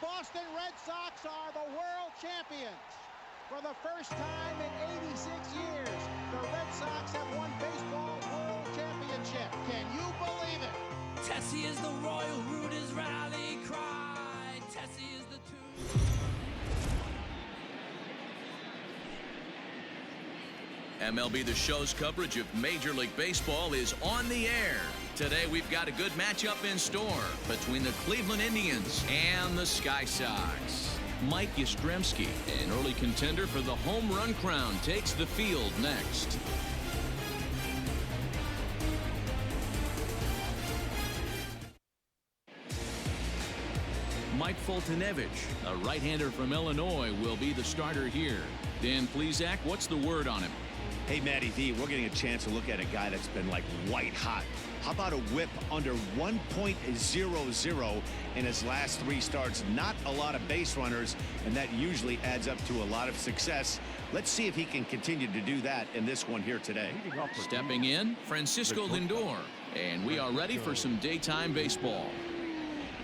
Boston Red Sox are the world champions. For the first time in 86 years, the Red Sox have won baseball world championship. Can you believe it? Tessie is the Royal Rooters rally cry. Tessie is the MLB The Show's coverage of Major League Baseball is on the air. Today we've got a good matchup in store between the Cleveland Indians and the Sky Sox. Mike Yastrzemski, an early contender for the home run crown, takes the field next. Mike Foltynewicz, a right-hander from Illinois, will be the starter here. Dan Plesac, what's the word on him? Hey, Matty V, we're getting a chance to look at a guy that's been like white hot. How about a whip under 1.00 in his last 3 starts? Not a lot of base runners, and that usually adds up to a lot of success. Let's see if he can continue to do that in this one here today. Stepping in, Francisco Lindor, and we are ready for some daytime baseball.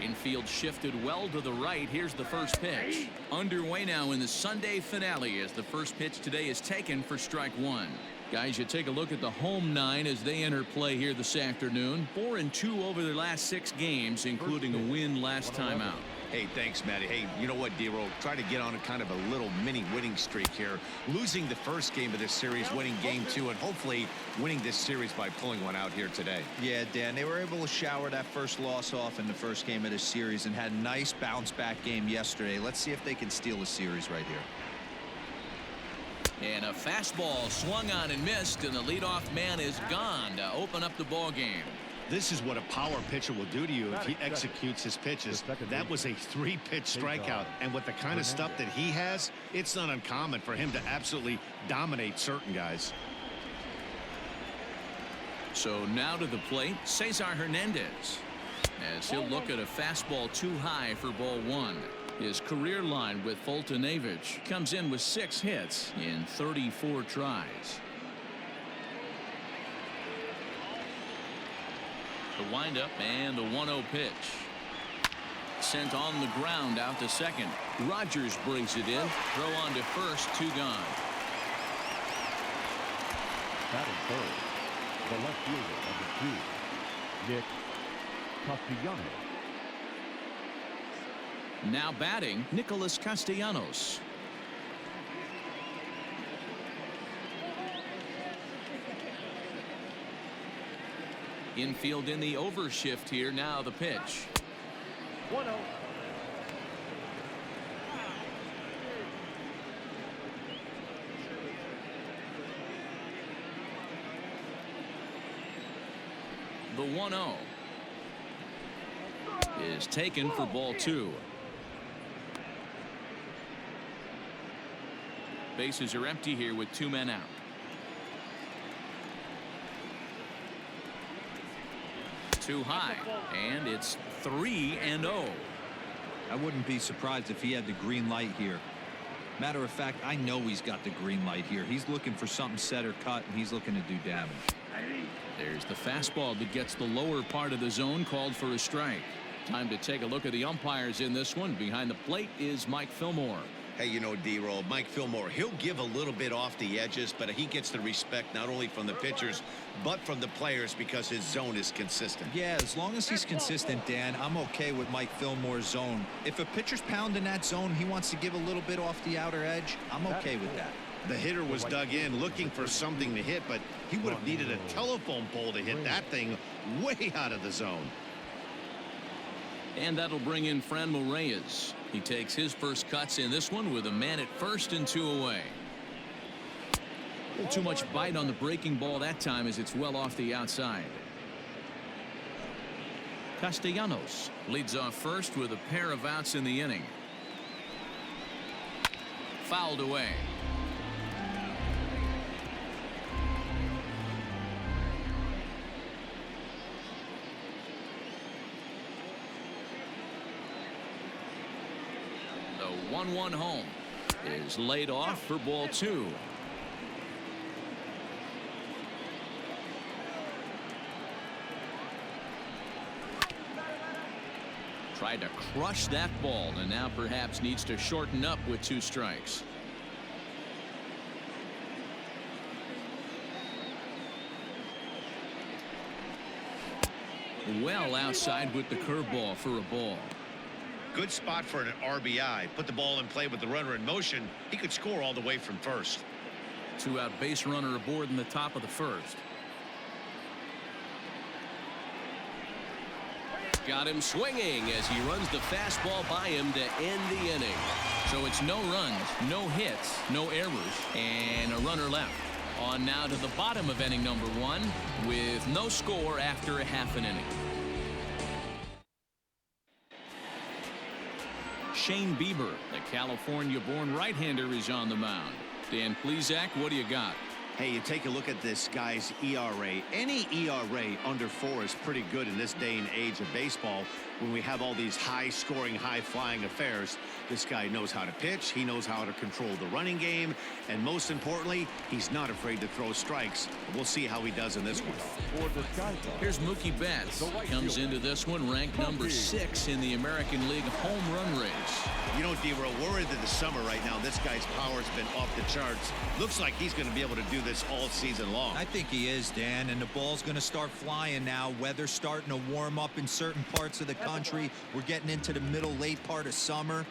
Infield shifted well to the right. Here's the first pitch. Underway now in the Sunday finale as the first pitch today is taken for strike 1. Guys, you take a look at the home 9 as they enter play here this afternoon. 4-2 over their last 6 games, including a win last time out. Hey, thanks, Matty. Hey, you know what, D-Roll? Try to get on a kind of a little mini winning streak here. Losing the first game of this series, winning game 2, and hopefully winning this series by pulling one out here today. Yeah, Dan, they were able to shower that first loss off in the first game of this series and had a nice bounce-back game yesterday. Let's see if they can steal a series right here. And a fastball swung on and missed, and the leadoff man is gone to open up the ball game. This is what a power pitcher will do to you if he executes his pitches. That was a 3-pitch strikeout, and with the kind of stuff that he has, it's not uncommon for him to absolutely dominate certain guys. So now to the plate, Cesar Hernandez, as he'll look at a fastball too high for ball 1. His career line with Foltynewicz comes in with 6 hits in 34 tries. The windup and the 1-0 pitch. Sent on the ground out to second. Rogers brings it in. Throw on to first, 2 gone. Batting third, the left fielder, number 2, Nick Castellanos. Now batting, Nicholas Castellanos. Infield in the overshift here. Now the pitch. 1-0. The 1-0 is taken for ball 2. Bases are empty here with 2 men out. Too high, and it's 3-0. I wouldn't be surprised if he had the green light here. Matter of fact, I know he's got the green light here. He's looking for something set or cut, and he's looking to do damage. There's the fastball that gets the lower part of the zone, called for a strike. Time to take a look at the umpires in this one. Behind the plate is Mike Fillmore. Hey, you know, D-Roll, Mike Fillmore, he'll give a little bit off the edges, but he gets the respect not only from the pitchers, but from the players because his zone is consistent. Yeah, as long as he's consistent, Dan, I'm okay with Mike Fillmore's zone. If a pitcher's pounding that zone, he wants to give a little bit off the outer edge, I'm okay with that. The hitter was dug in looking for something to hit, but he would have needed a telephone pole to hit that thing way out of the zone. And that'll bring in Franmil Reyes. He takes his first cuts in this one with a man at first and 2 away. A little too much bite on the breaking ball that time as it's well off the outside. Castellanos leads off first with a pair of outs in the inning. Fouled away. The 1-1 home is laid off for ball 2. Tried to crush that ball and now perhaps needs to shorten up with 2 strikes. Well outside with the curveball for a ball. Good spot for an RBI. Put the ball in play with the runner in motion. He could score all the way from first. 2-out base runner aboard in the top of the first. Got him swinging as he runs the fastball by him to end the inning. So it's no runs, no hits, no errors, and a runner left. On now to the bottom of inning number 1 with no score after a half an inning. Shane Bieber, the California-born right-hander, is on the mound. Dan Plesac, what do you got? Hey, you take a look at this guy's ERA. Any ERA under 4 is pretty good in this day and age of baseball when we have all these high-scoring, high-flying affairs. This guy knows how to pitch. He knows how to control the running game. And most importantly, he's not afraid to throw strikes. We'll see how he does in this one. For the Sky Sox, Here's Mookie Betts. Comes into this one ranked number 6 in the American League home run race. You know, D-Row, we're into the summer right now. This guy's power's been off the charts. Looks like he's going to be able to do this all season long. I think he is, Dan, and the ball's going to start flying now. Weather's starting to warm up in certain parts of the country. We're getting into the late part of summer.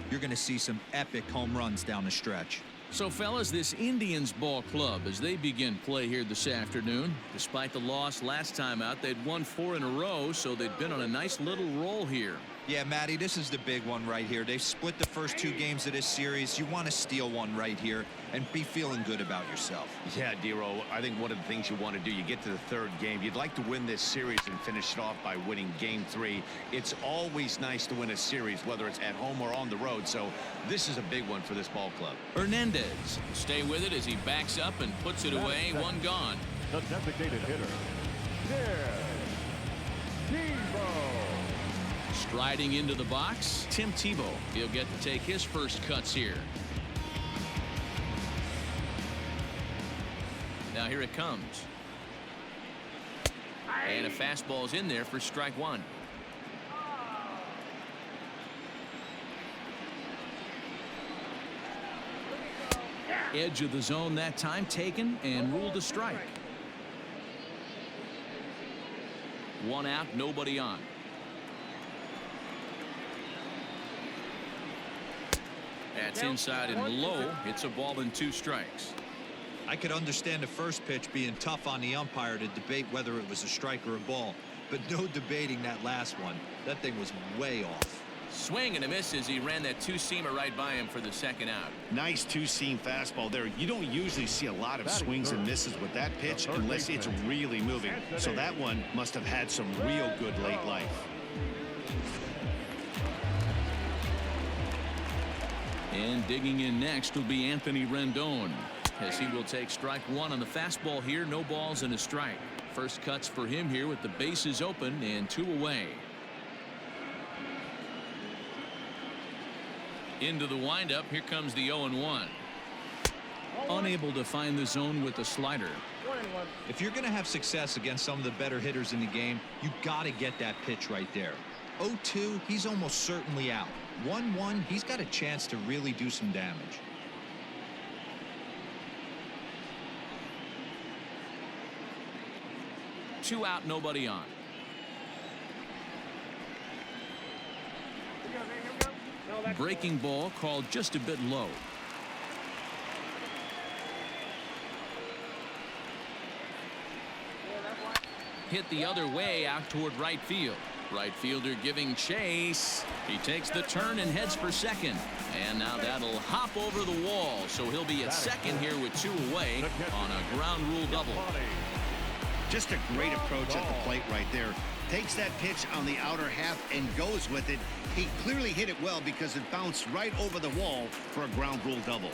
You're going to see some epic home runs down the stretch. So, fellas, this Indians ball club, as they begin play here this afternoon, despite the loss last time out, they'd won 4 in a row, so they'd been on a nice little roll here. Yeah, Matty, this is the big one right here. They've split the first 2 games of this series. You want to steal one right here and be feeling good about yourself. Yeah, D-Row, I think one of the things you want to do, you get to the 3rd game, you'd like to win this series and finish it off by winning game 3. It's always nice to win a series, whether it's at home or on the road, so this is a big one for this ball club. Hernandez will stay with it as he backs up and puts it away. 1 gone. the designated hitter, Tebow. Striding into the box, Tim Tebow. He'll get to take his first cuts here. Now here it comes. And a fastball's in there for strike 1. Edge of the zone that time taken and ruled a strike. 1 out, nobody on. That's inside and low. It's a ball and 2 strikes. I could understand the first pitch being tough on the umpire to debate whether it was a strike or a ball, but no debating that last one. That thing was way off. Swing and a miss as he ran that 2-seamer right by him for the 2nd out. Nice 2-seam fastball there. You don't usually see a lot of swings and misses with that pitch unless it's really moving. So that one must have had some real good late life. And digging in next will be Anthony Rendon, as he will take strike 1 on the fastball here. No balls and a strike. First cuts for him here with the bases open and 2 away. Into the windup. Here comes the 0-1. Unable to find the zone with the slider. If you're going to have success against some of the better hitters in the game, you got to get that pitch right there. 0-2, he's almost certainly out. 1-1, he's got a chance to really do some damage. Two out, nobody on. Breaking ball called just a bit low. Hit the other way out toward right field. Right fielder giving chase. He takes the turn and heads for second. And now that'll hop over the wall. So he'll be at second here with 2 away on a ground rule double. Just a great approach at the plate right there. Takes that pitch on the outer half and goes with it. He clearly hit it well because it bounced right over the wall for a ground rule double.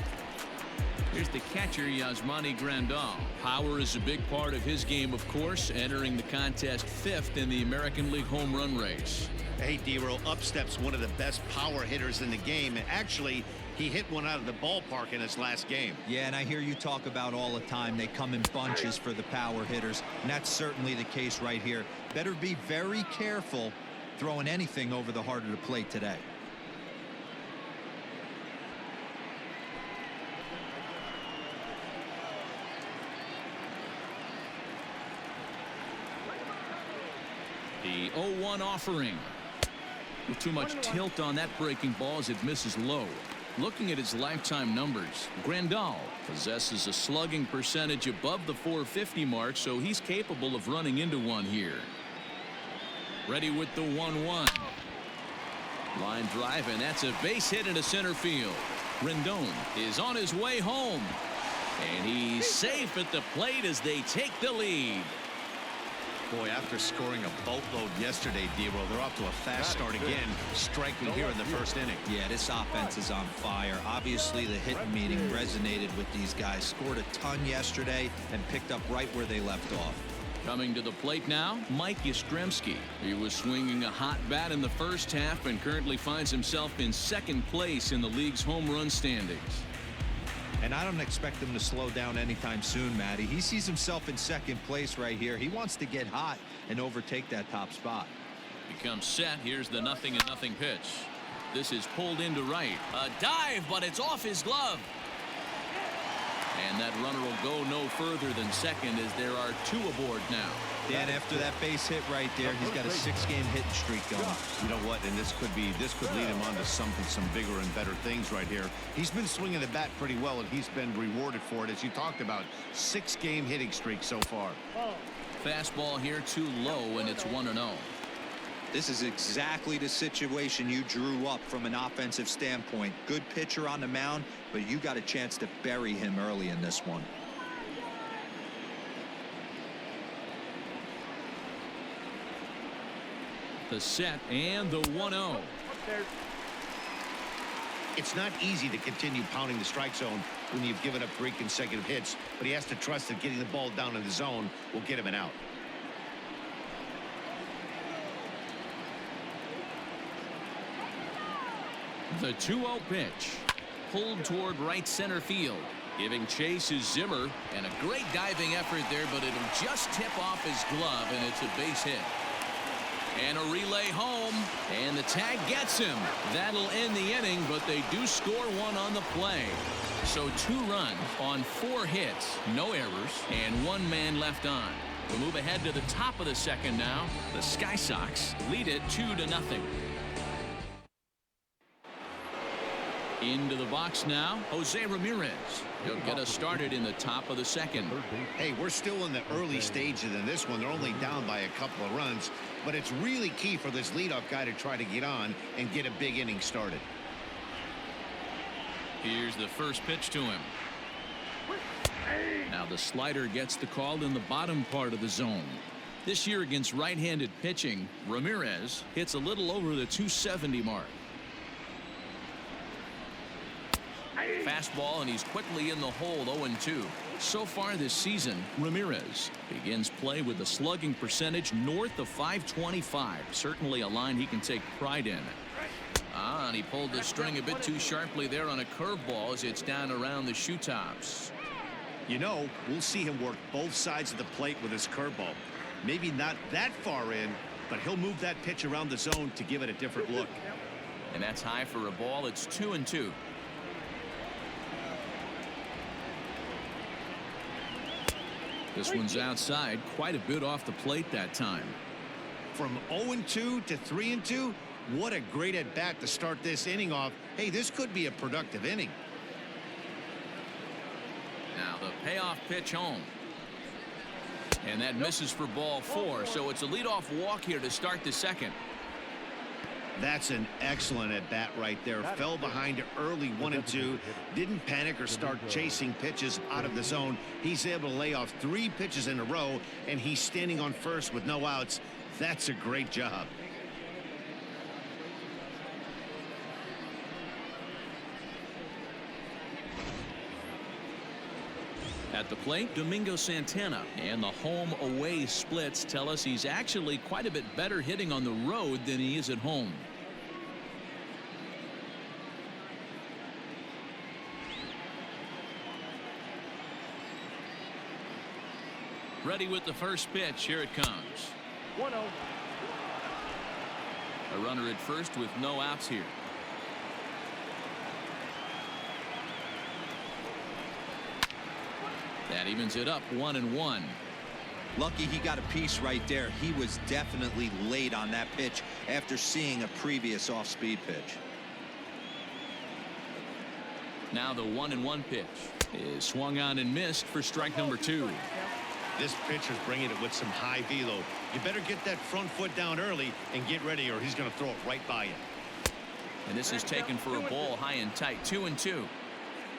Here's the catcher, Yasmani Grandal. Power is a big part of his game, of course, entering the contest 5th in the American League home run race. Hey, D-Row, up steps one of the best power hitters in the game. And actually, he hit one out of the ballpark in his last game. Yeah, and I hear you talk about all the time they come in bunches for the power hitters, and that's certainly the case right here. Better be very careful throwing anything over the heart of the plate today. The 0-1 offering. With too much tilt on that breaking ball as it misses low. Looking at his lifetime numbers, Grandal possesses a slugging percentage above the .450 mark, so he's capable of running into one here. Ready with the 1-1. Line drive, and that's a base hit into center field. Rendon is on his way home, and he's safe at the plate as they take the lead. Boy, after scoring a boatload yesterday, Dero, they're off to a fast start again, striking here in the first inning. Yeah, this offense is on fire. Obviously, the hitting meeting resonated with these guys. Scored a ton yesterday and picked up right where they left off. Coming to the plate now, Mike Yastrzemski. He was swinging a hot bat in the first half and currently finds himself in second place in the league's home run standings. And I don't expect him to slow down anytime soon, Matty. He sees himself in second place right here. He wants to get hot and overtake that top spot. Becomes set. Here's the 0-0 pitch. This is pulled into right. A dive, but it's off his glove. And that runner will go no further than second as there are two aboard now. Dan, after that base hit right there, he's got a 6-game hitting streak going. You know what? And this could lead him on to some bigger and better things right here. He's been swinging the bat pretty well, and he's been rewarded for it, as you talked about. 6-game hitting streak so far. Fastball here too low, and it's 1-0. This is exactly the situation you drew up from an offensive standpoint. Good pitcher on the mound, but you got a chance to bury him early in this one. The set and the 1-0. It's not easy to continue pounding the strike zone when you've given up 3 consecutive hits, but he has to trust that getting the ball down in the zone will get him an out. The 2-0 pitch. Pulled toward right center field. Giving chase is Zimmer, and a great diving effort there, but it'll just tip off his glove, and it's a base hit. And a relay home, and the tag gets him. That'll end the inning, but they do score one on the play. So 2 runs on 4 hits, no errors, and 1 man left on. We'll move ahead to the top of the second now. The Sky Sox lead it 2-0. Into the box now, Jose Ramirez. He'll get us started in the top of the second. Hey, we're still in the early stages in this one. They're only down by a couple of runs, but it's really key for this leadoff guy to try to get on and get a big inning started. Here's the first pitch to him. Now the slider gets the call in the bottom part of the zone. This year against right-handed pitching, Ramirez hits a little over the 270 mark. Fastball, and he's quickly in the hole. 0-2. So far this season, Ramirez begins play with a slugging percentage north of .525. Certainly a line he can take pride in. And he pulled the string a bit too sharply there on a curveball as it's down around the shoe tops. You know, we'll see him work both sides of the plate with his curveball. Maybe not that far in, but he'll move that pitch around the zone to give it a different look. And that's high for a ball. It's 2-2. This one's outside, quite a bit off the plate that time. From 0-2 to 3-2, what a great at bat to start this inning off. Hey, this could be a productive inning. Now the payoff pitch home. And that misses for ball 4, so it's a leadoff walk here to start the second. That's an excellent at bat right there. Fell behind early 1-2. Didn't panic or start chasing pitches out of the zone. He's able to lay off 3 pitches in a row, and he's standing on first with no outs. That's a great job. At the plate, Domingo Santana, and the home-away splits tell us he's actually quite a bit better hitting on the road than he is at home. Ready with the first pitch. Here it comes. 1-0. A runner at first with no outs here. That evens it up 1-1. Lucky he got a piece right there. He was definitely late on that pitch after seeing a previous off-speed pitch. Now the 1-1 pitch is swung on and missed for strike number 2. This pitcher's bringing it with some high velo. You better get that front foot down early and get ready, or he's going to throw it right by you. And this is taken for a ball high and tight. 2-2.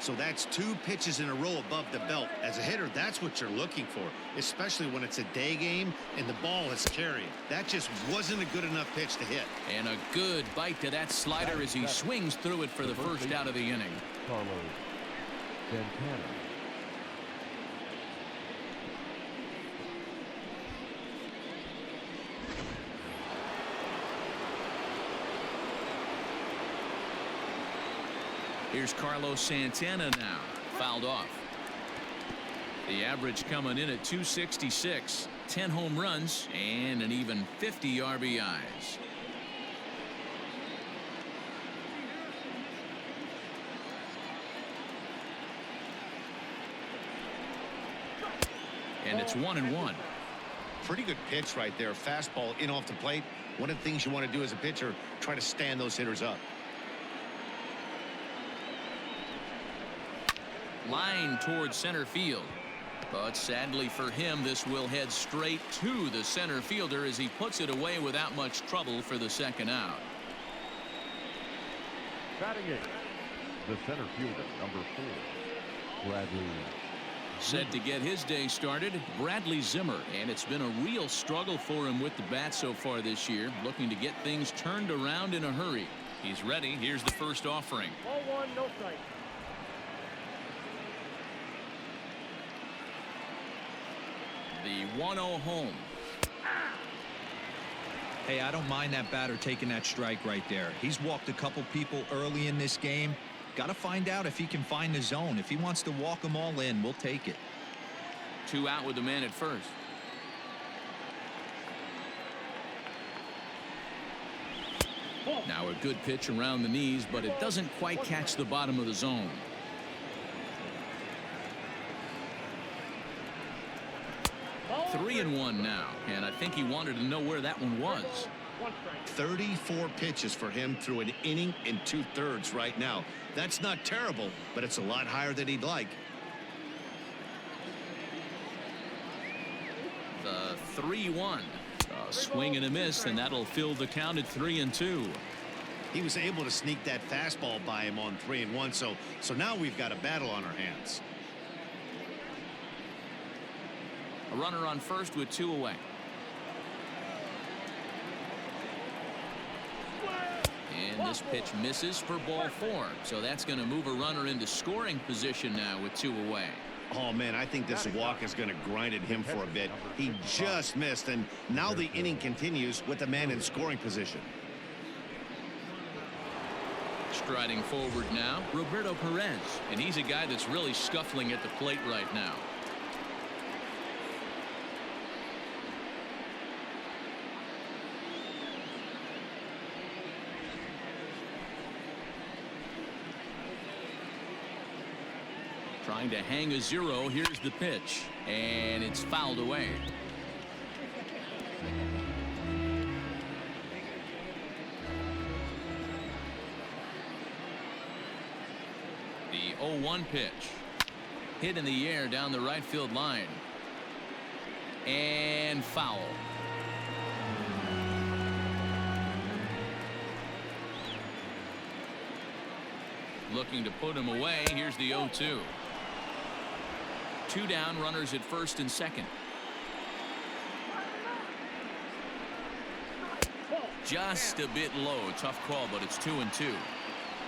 So that's 2 pitches in a row above the belt. As a hitter, that's what you're looking for, especially when it's a day game and the ball is carrying. That just wasn't a good enough pitch to hit. And a good bite to that slider as he swings through it for the first out of the inning. Carlos Santana. Here's Carlos Santana now. Fouled off. The average coming in at 266. 10 home runs and an even 50 RBIs. And it's 1-1. Pretty good pitch right there. Fastball in off the plate. One of the things you want to do as a pitcher, try to stand those hitters up. Line towards center field. But sadly for him, this will head straight to the center fielder as he puts it away without much trouble for the second out. Batting eighth, the center fielder, number 4, Bradley. Set to get his day started, Bradley Zimmer, and it's been a real struggle for him with the bat so far this year, looking to get things turned around in a hurry. He's ready. Here's the first offering. Ball 1, no strike. The 1-0 home. Hey, I don't mind that batter taking that strike right there. He's walked a couple people early in this game. Got to find out if he can find the zone. If he wants to walk them all in, we'll take it. 2 out with the man at first. Now a good pitch around the knees, but it doesn't quite catch the bottom of the zone. Three and one now, and I think he wanted to know where that one was. 34 pitches for him through an inning and 2/3 right now. That's not terrible, but it's a lot higher than he'd like. The 3-1. A swing and a miss, and that'll fill the count at 3-2. He was able to sneak that fastball by him on 3-1, so now we've got a battle on our hands. A runner on first with 2 away. And this pitch misses for ball 4. So that's going to move a runner into scoring position now with 2 away. Oh, man, I think this walk is going to grind at him for a bit. He just missed, and now the inning continues with a man in scoring position. Striding forward now, Roberto Perez. And he's a guy that's really scuffling at the plate right now. Trying to hang a 0. Here's the pitch, and it's fouled away. The 0-1 pitch. Hit in the air down the right field line. And foul. Looking to put him away. Here's the 0-2. 2 down, runners at first and second. Just a bit low. Tough call, but it's 2-2.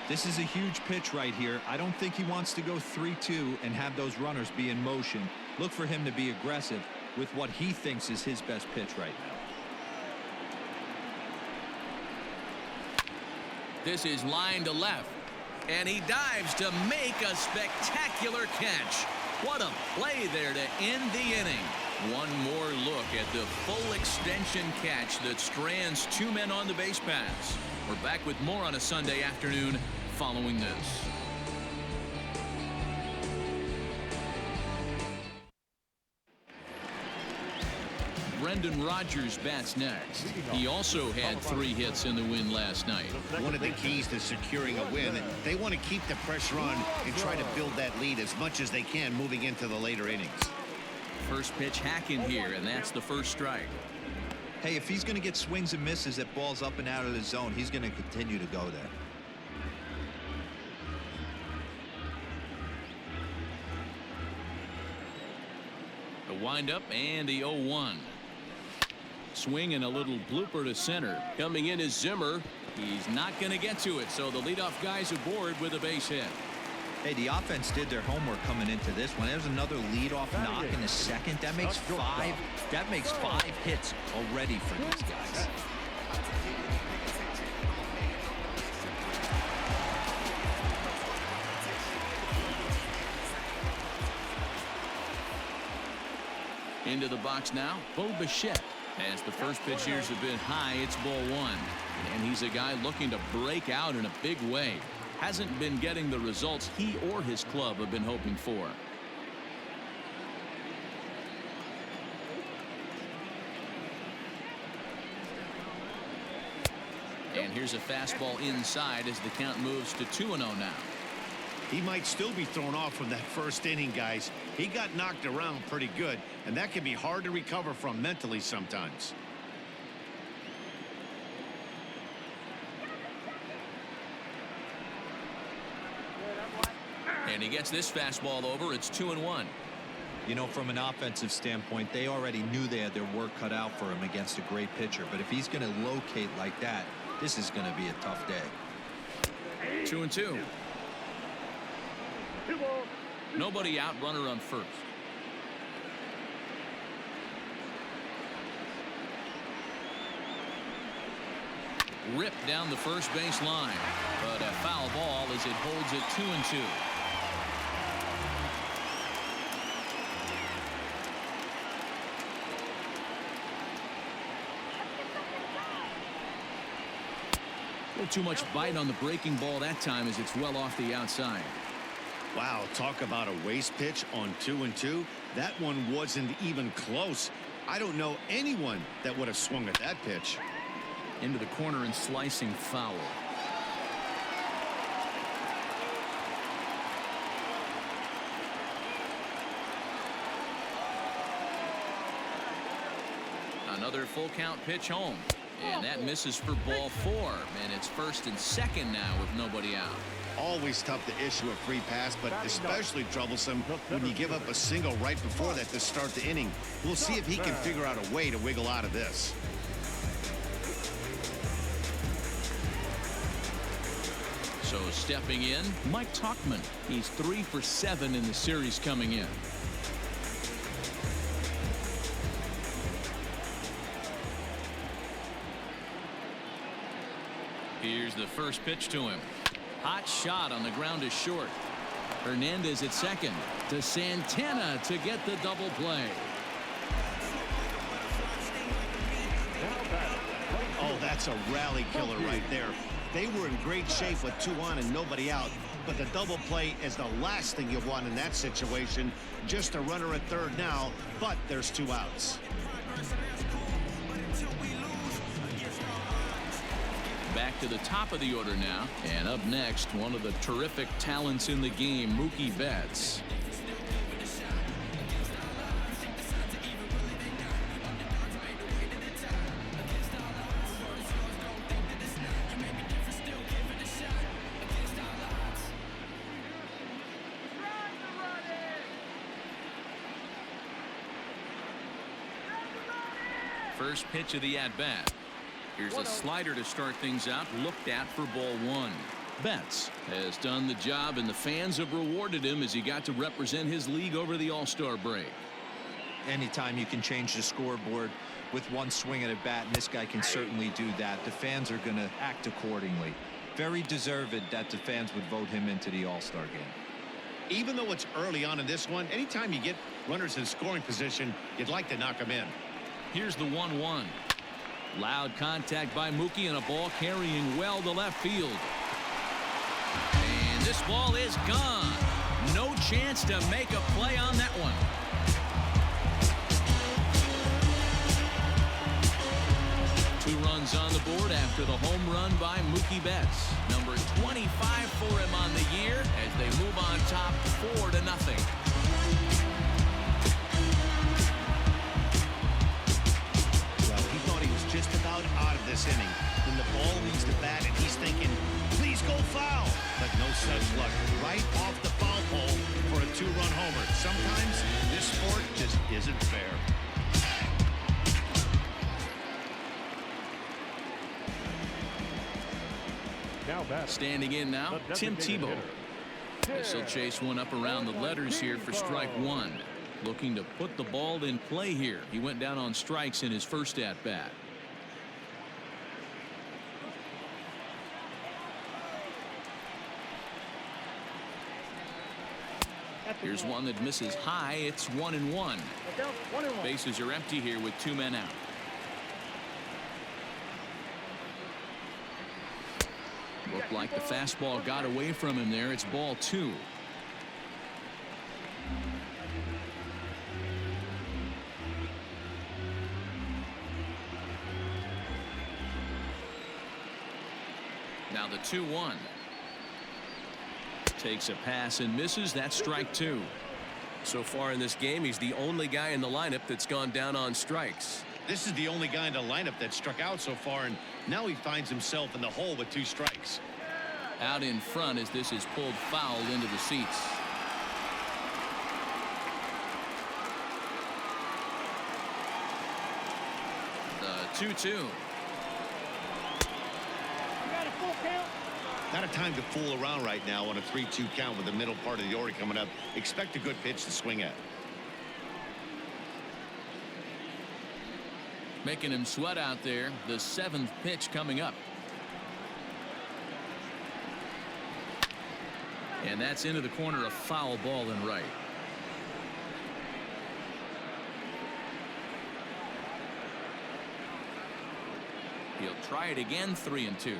This is a huge pitch right here. I don't think he wants to go 3-2 and have those runners be in motion. Look for him to be aggressive with what he thinks is his best pitch right now. This is line to left, and he dives to make a spectacular catch. What a play there to end the inning. One more look at the full extension catch that strands two men on the base paths. We're back with more on a Sunday afternoon following this. Brendan Rodgers bats next. He also had 3 hits in the win last night. One of the keys to securing a win, they want to keep the pressure on and try to build that lead as much as they can moving into the later innings. First pitch hacking here, and that's the first strike. Hey, if he's going to get swings and misses at balls up and out of the zone, he's going to continue to go there. The windup and the 0-1. Swing and a little blooper to center. Coming in is Zimmer. He's not going to get to it, so the leadoff guy's aboard with a base hit. Hey, the offense did their homework coming into this one. There's another leadoff knock in the second. That makes 5. That makes 5 hits already for these guys. Into the box now, Bo Bichette. As the first pitch here's a bit high, it's ball 1. And he's a guy looking to break out in a big way. Hasn't been getting the results he or his club have been hoping for. And here's a fastball inside as the count moves to 2-0 now. He might still be thrown off from that first inning, guys. He got knocked around pretty good, and that can be hard to recover from mentally sometimes. And he gets this fastball over. It's 2-1. You know, from an offensive standpoint, they already knew they had their work cut out for him against a great pitcher. But if he's going to locate like that, this is going to be a tough day. 2-2. Nobody out, runner on first. Ripped down the first base line, but a foul ball as it holds it 2-2. A little too much bite on the breaking ball that time as it's well off the outside. Wow, talk about a waste pitch on 2-2. That one wasn't even close. I don't know anyone that would have swung at that pitch. Into the corner and slicing foul. Another full count pitch home. And that misses for ball 4. And it's first and second now with nobody out. Always tough to issue a free pass, but especially troublesome when you give up a single right before that to start the inning. We'll see if he can figure out a way to wiggle out of this. So stepping in, Mike Tauchman. He's 3 for 7 in the series coming in. Here's the first pitch to him. Hot shot on the ground is short. Hernandez at second to Santana to get the double play. Oh, that's a rally killer right there. They were in great shape with 2 on and nobody out, but the double play is the last thing you want in that situation. Just a runner at third now, but there's 2 outs. Back to the top of the order now, and up next, one of the terrific talents in the game, Mookie Betts. First pitch of the at-bat. Here's a slider to start things out, looked at for ball 1. Betts has done the job, and the fans have rewarded him as he got to represent his league over the All-Star break. Anytime you can change the scoreboard with one swing at a bat, and this guy can certainly do that, the fans are going to act accordingly. Very deserved that the fans would vote him into the All-Star game. Even though it's early on in this one, anytime you get runners in scoring position, you'd like to knock them in. Here's the 1-1. Loud contact by Mookie and a ball carrying well to left field. And this ball is gone. No chance to make a play on that one. Two runs on the board after the home run by Mookie Betts. Number 25 for him on the year as they move on top 4-0. Well, he thought he was just about out of this inning. When the ball leaves the bat and he's thinking, please go foul. But no such luck. Right off the foul pole for a 2-run homer. Sometimes this sport just isn't fair. Standing in now, Tim Tebow. This will chase one up around the letters here for strike one. Looking to put the ball in play here. He went down on strikes in his first at bat. Here's one that misses high. It's 1-1. Bases are empty here with 2 men out. Looked like the fastball got away from him there. It's ball 2. Now the 2-1. Takes a pass and misses. That's strike 2. So far in this game, he's the only guy in the lineup that's gone down on strikes. This is the only guy in the lineup that struck out so far, and now he finds himself in the hole with 2 strikes. Out in front as this is pulled foul into the seats. The 2-2. Not a time to fool around right now on a 3-2 count with the middle part of the order coming up. Expect a good pitch to swing at. Making him sweat out there. The 7th pitch coming up. And that's into the corner, a foul ball and right. He'll try it again. 3-2.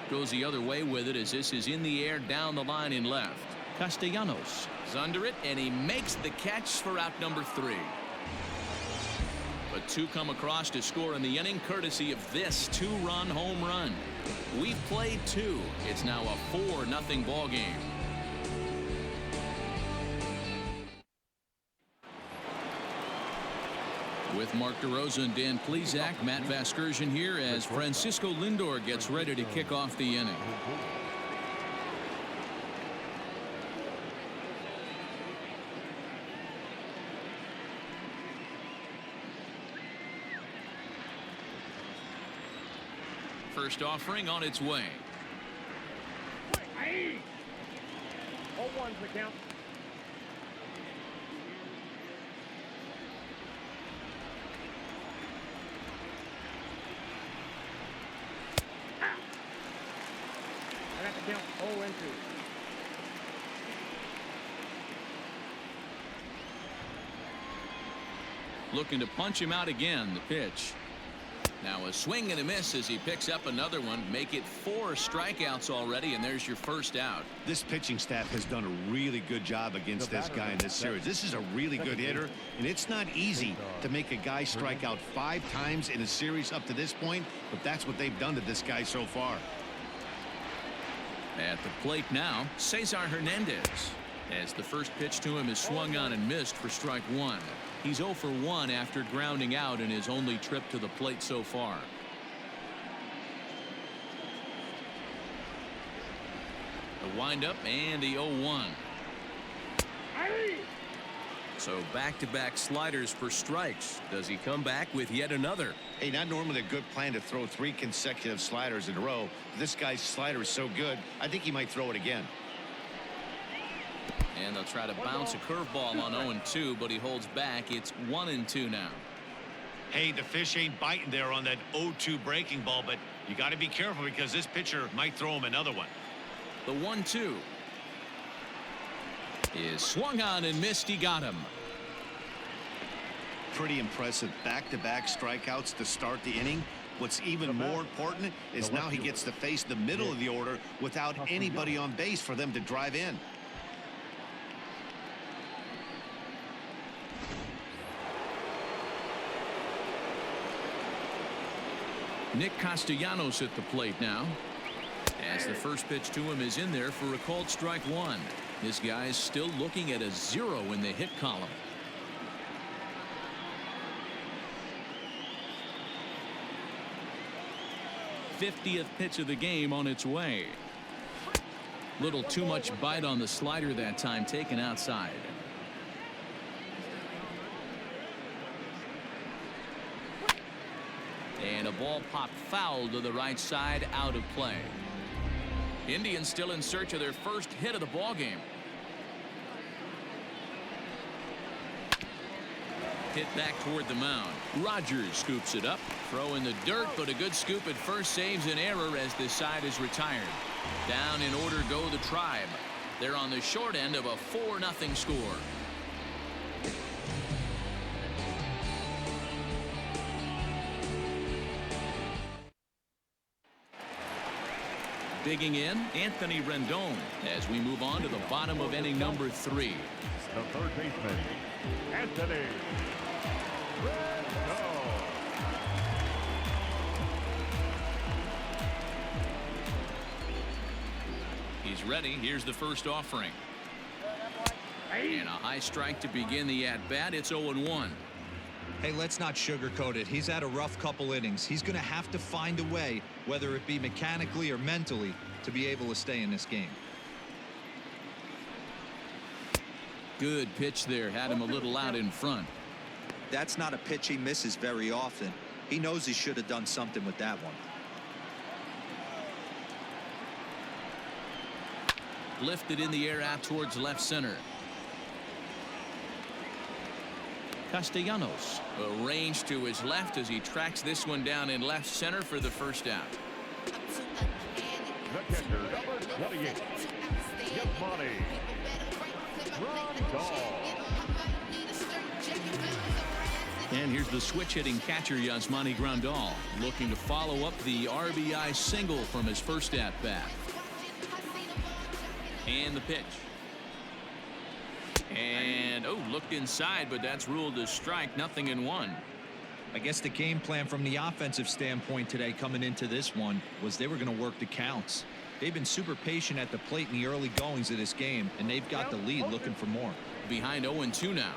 Goes the other way with it as this is in the air down the line in left. Castellanos is under it and he makes the catch for out number 3. But 2 come across to score in the inning courtesy of this 2-run home run. We've played 2. It's now a 4-0 ball game. With Mark DeRosa and Dan Plesac, Matt Vasgersian here as Francisco Lindor gets ready to kick off the inning. First offering on its way. 0-1's the count. I got the count 0-2. Looking to punch him out again. The pitch. Now a swing and a miss as he picks up another one. Make it 4 strikeouts already, and there's your first out. This pitching staff has done a really good job against this guy in this series. This is a really good hitter, and it's not easy to make a guy strike out 5 times in a series up to this point, but that's what they've done to this guy so far. At the plate now, Cesar Hernandez, as the first pitch to him is swung on and missed for strike 1. He's 0 for 1 after grounding out in his only trip to the plate so far. The windup and the 0-1. So back-to-back sliders for strikes. Does he come back with yet another? Hey, not normally a good plan to throw 3 consecutive sliders in a row. This guy's slider is so good, I think he might throw it again. And they'll try to bounce a curveball on 0-2, but he holds back. It's 1-2 now. Hey, the fish ain't biting there on that 0-2 breaking ball, but you got to be careful because this pitcher might throw him another one. The 1-2. is swung on and missed. He got him. Pretty impressive back-to-back strikeouts to start the inning. What's even more important is now he gets to face the middle of the order without anybody on base for them to drive in. Nick Castellanos at the plate now, as the first pitch to him is in there for a called strike one. This guy's still looking at a 0 in the hit column. '50th pitch of the game on its way. Little too much bite on the slider that time, taken outside. And a ball popped foul to the right side, out of play. Indians still in search of their first hit of the ball game. Hit back toward the mound. Rogers scoops it up. Throw in the dirt, but a good scoop at first saves an error as this side is retired. Down in order go the Tribe. They're on the short end of a 4-0 score. Digging in, Anthony Rendon, as we move on to the bottom of inning number 3. The third baseman, Anthony Rendon. He's ready. Here's the first offering. And a high strike to begin the at-bat. It's 0-1. Hey, let's not sugarcoat it. He's had a rough couple innings. He's going to have to find a way, whether it be mechanically or mentally, to be able to stay in this game. Good pitch there. Had him a little out in front. That's not a pitch he misses very often. He knows he should have done something with that one. Lifted in the air out towards left center. Castellanos arranged to his left as he tracks this one down in left center for the first out. The catcher, number 28, Yasmani Grandal. And here's the switch-hitting catcher, Yasmani Grandal, looking to follow up the RBI single from his first at-bat. And the pitch. And, looked inside, but that's ruled a strike. 0-1. I guess the game plan from the offensive standpoint today coming into this one was they were going to work the counts. They've been super patient at the plate in the early goings of this game, and they've got the lead, looking for more. Behind 0-2 now.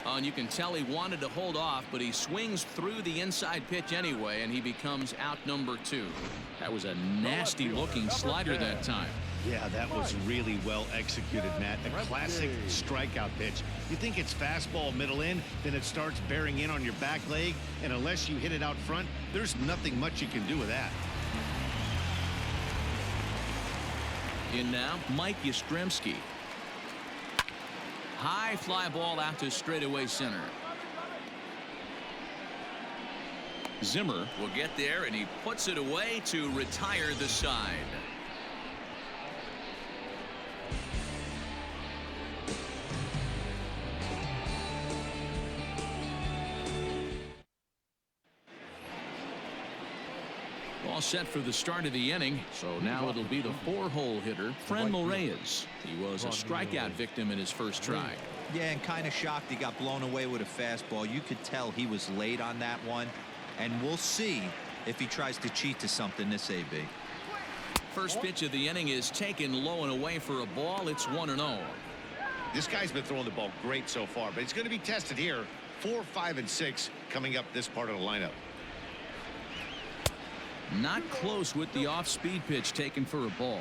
And you can tell he wanted to hold off, but he swings through the inside pitch anyway, and he becomes out number 2. That was a nasty looking slider that time. Yeah, that was really well executed, Matt. A classic strikeout pitch. You think it's fastball middle in, then it starts bearing in on your back leg, and unless you hit it out front, there's nothing much you can do with that. In now, Mike Yastrzemski. High fly ball out to straightaway center. Zimmer will get there, and he puts it away to retire the side. All set for the start of the inning. So now it'll be the 4-hole hitter, Franmil Reyes. He was a strikeout victim in his first try. Yeah, and kind of shocked he got blown away with a fastball. You could tell he was late on that one. And we'll see if he tries to cheat to something this AB. First pitch of the inning is taken low and away for a ball. It's 1-0. This guy's been throwing the ball great so far, but he's going to be tested here. 4, 5, and 6 coming up this part of the lineup. Not close with the off-speed pitch taken for a ball.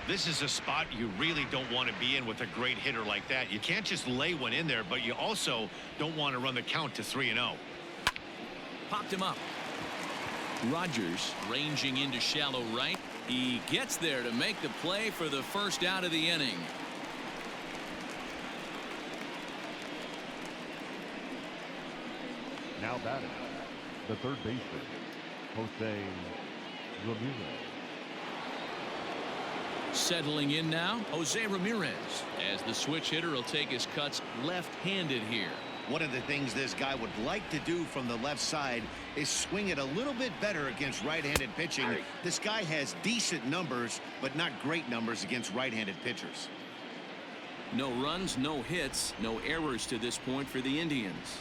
This is a spot you really don't want to be in with a great hitter like that. You can't just lay one in there, but you also don't want to run the count to 3-0. Popped him up. Rogers ranging into shallow right. He gets there to make the play for the first out of the inning. Now batting, the third baseman, Jose Ramirez. Settling in now, Jose Ramirez, as the switch hitter will take his cuts left-handed here. One of the things this guy would like to do from the left side is swing it a little bit better against right-handed pitching. This guy has decent numbers, but not great numbers against right-handed pitchers. No runs, no hits, no errors to this point for the Indians.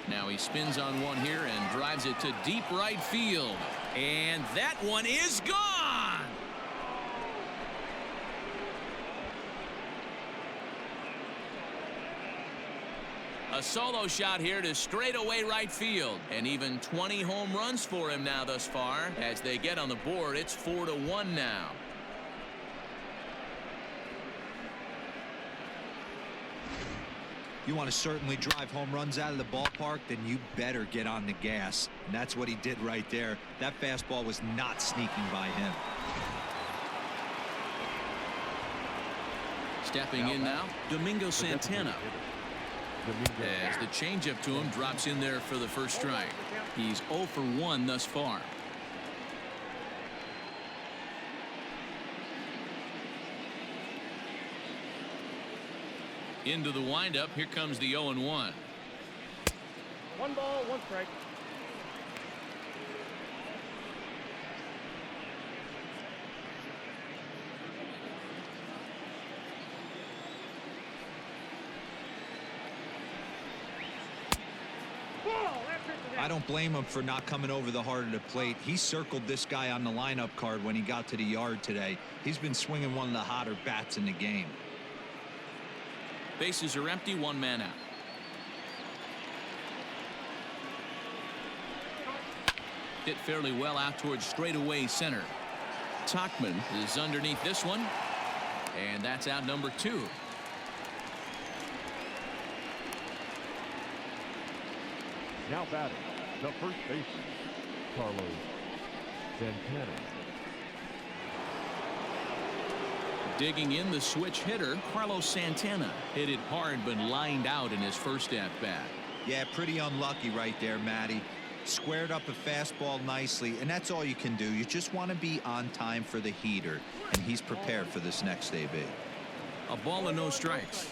Now he spins on one here and drives it to deep right field. And that one is gone. A solo shot here to straightaway right field. And even 20 home runs for him now thus far. As they get on the board, it's 4-1 now. You want to certainly drive home runs out of the ballpark, then you better get on the gas. And that's what he did right there. That fastball was not sneaking by him. Stepping in now, Domingo Santana. As the changeup to him drops in there for the first strike. He's 0 for 1 thus far. Into the windup. Here comes the 0-1. 1 ball, 1 strike. I don't blame him for not coming over the heart of the plate. He circled this guy on the lineup card when he got to the yard today. He's been swinging one of the hotter bats in the game. Bases are empty, 1 man out. Hit fairly well out towards straightaway center. Tachman is underneath this one, and that's out number 2. Now batting, the first baseman, Carlos Santana. Digging in the switch hitter, Carlos Santana. Hit it hard but lined out in his first at-bat. Yeah, pretty unlucky right there, Matty. Squared up a fastball nicely, and that's all you can do. You just want to be on time for the heater, and he's prepared for this next AB. A ball and no strikes.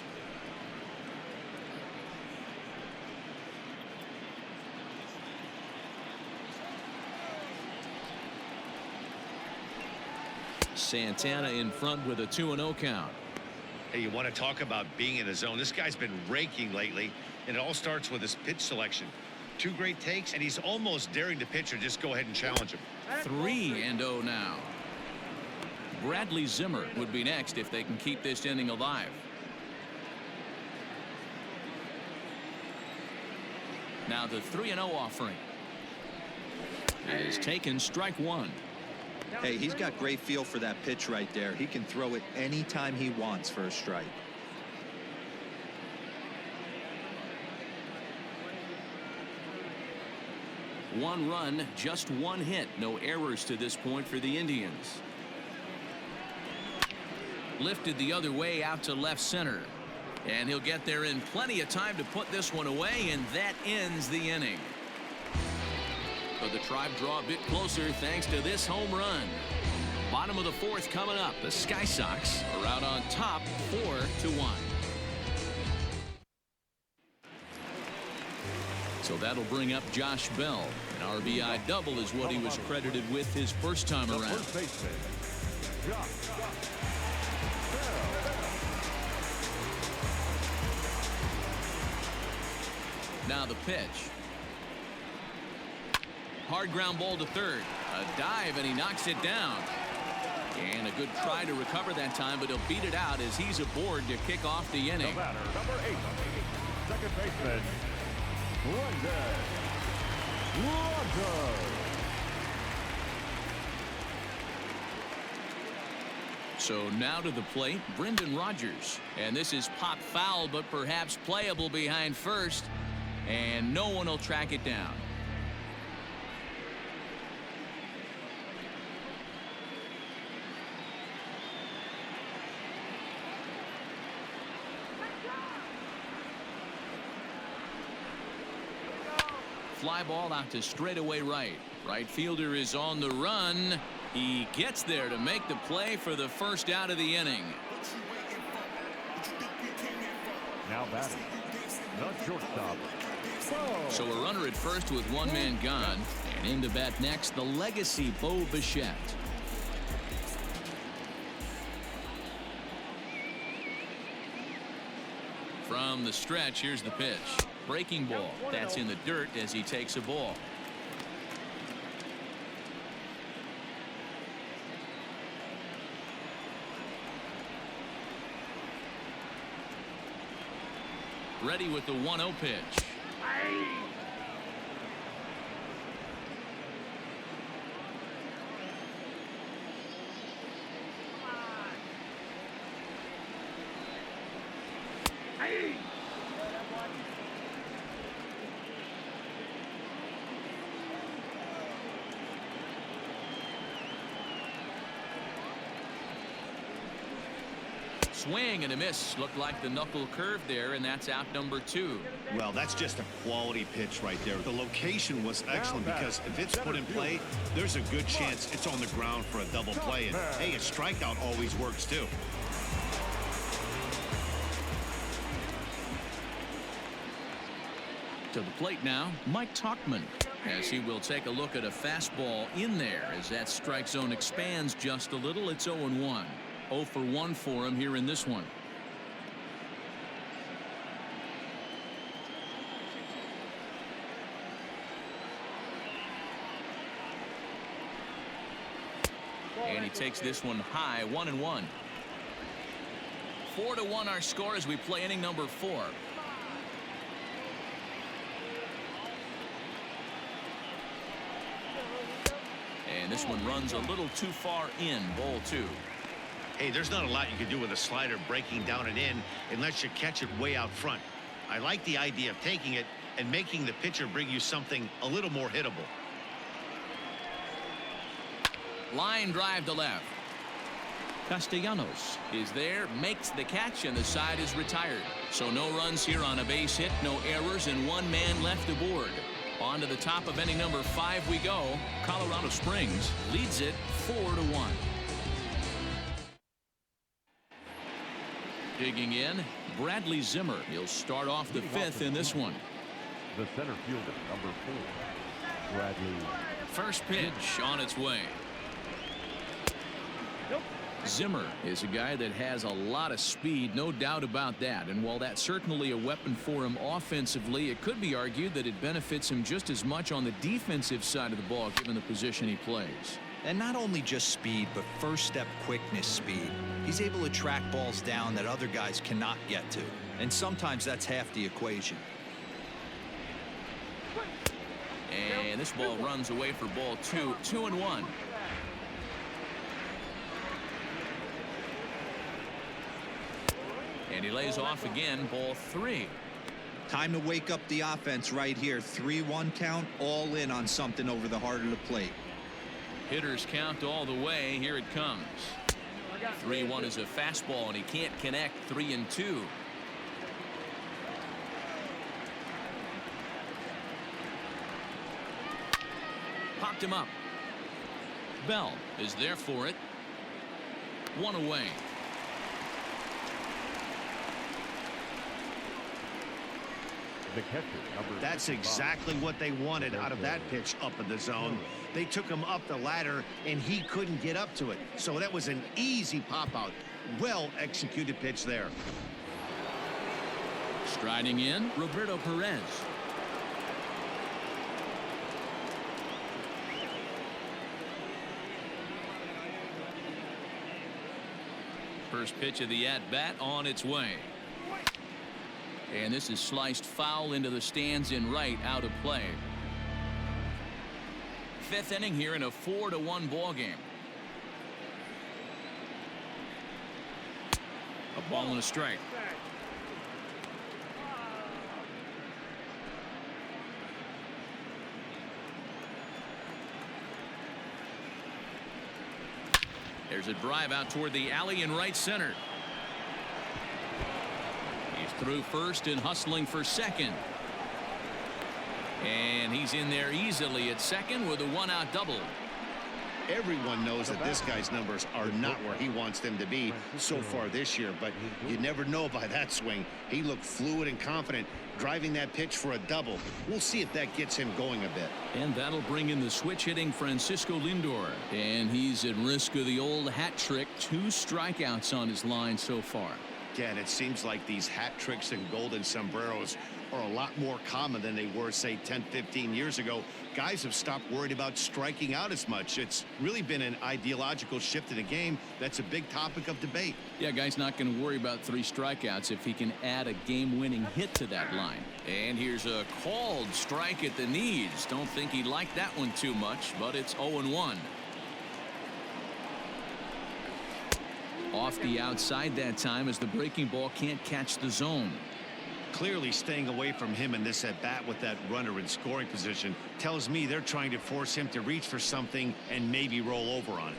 Santana in front with a 2-0 count. Hey, you want to talk about being in the zone? This guy's been raking lately, and it all starts with his pitch selection. 2 great takes, and he's almost daring the pitcher just go ahead and challenge him. 3-0 now. Bradley Zimmer would be next if they can keep this inning alive. Now the 3-0 offering is taken, strike 1. Hey, he's got great feel for that pitch right there. He can throw it anytime he wants for a strike. One run, just 1 hit. No errors to this point for the Indians. Lifted the other way out to left center. And he'll get there in plenty of time to put this one away, and that ends the inning. But the Tribe draw a bit closer thanks to this home run. Bottom of the 4th coming up. The Sky Sox are out on top 4-1. So that'll bring up Josh Bell. An RBI double is what he was credited with his first time around. First baseman, Josh Bell. Now the pitch. Hard ground ball to third. A dive, and he knocks it down. And a good try to recover that time, but he'll beat it out as he's aboard to kick off the inning. The batter, number 8, second baseman, Brendan Rodgers. So now to the plate, Brendan Rodgers. And this is pop foul, but perhaps playable behind first. And no one will track it down. Fly ball out to straightaway right. Right fielder is on the run. He gets there to make the play for the first out of the inning. Now batting, the shortstop. So a runner at first with one man gone. And in to bat next, the legacy Bo Bichette. From the stretch, here's the pitch. Breaking ball. That's in the dirt as he takes a ball. Ready with the 1-0 pitch. Swing and a miss. Looked like the knuckle curve there, and that's out number 2. Well, that's just a quality pitch right there. The location was excellent because if it's put in play, there's a good chance it's on the ground for a double play. And hey, a strikeout always works too. To the plate now, Mike Tauchman, as he will take a look at a fastball in there as that strike zone expands just a little. It's 0-1. 0 for 1 for him here in this one. And he takes this one high. 1-1. 4-1 our score as we play inning number 4. And this one runs a little too far in. Ball 2. Hey, there's not a lot you can do with a slider breaking down and in unless you catch it way out front. I like the idea of taking it and making the pitcher bring you something a little more hittable. Line drive to left. Castellanos is there, makes the catch, and the side is retired. So no runs here on a base hit, no errors, and one man left aboard. On to the top of inning number 5 we go. Colorado Springs leads it 4-1. Digging in, Bradley Zimmer. He'll start off the 5th in this one. The center fielder, number 4, Bradley. First pitch on its way. Zimmer is a guy that has a lot of speed, no doubt about that. And while that's certainly a weapon for him offensively, it could be argued that it benefits him just as much on the defensive side of the ball, given the position he plays. And not only just speed, but first step quickness speed. He's able to track balls down that other guys cannot get to. And sometimes that's half the equation. And this ball runs away for ball 2. 2-1. And he lays off again. Ball 3. Time to wake up the offense right here. 3-1 count, all in on something over the heart of the plate. Hitters count all the way. Here it comes. 3-1 is a fastball, and he can't connect. 3-2. Popped him up. Bell is there for it. 1 away. The catcher, number That's exactly what they wanted out of that pitch up in the zone. They took him up the ladder, and he couldn't get up to it. So that was an easy pop-out. Well-executed pitch there. Striding in, Roberto Perez. First pitch of the at-bat on its way. And this is sliced foul into the stands in right, out of play. 5th inning here in a 4-1 ball game. A ball and a strike. There's a drive out toward the alley in right center. He's through first and hustling for second. And he's in there easily at second with a one-out double. Everyone knows that this guy's numbers are not where he wants them to be so far this year, but you never know by that swing. He looked fluid and confident driving that pitch for a double. We'll see if that gets him going a bit. And that'll bring in the switch-hitting Francisco Lindor. And he's at risk of the old hat trick. 2 strikeouts on his line so far. Again, it seems like these hat tricks and golden sombreros are a lot more common than they were, say, 10, 15 years ago. Guys have stopped worried about striking out as much. It's really been an ideological shift in the game. That's a big topic of debate. Yeah, guy's not going to worry about 3 strikeouts if he can add a game-winning hit to that line. And here's a called strike at the knees. Don't think he liked that one too much, but it's 0-1. Off the outside that time as the breaking ball can't catch the zone. Clearly staying away from him in this at bat with that runner in scoring position tells me they're trying to force him to reach for something and maybe roll over on it.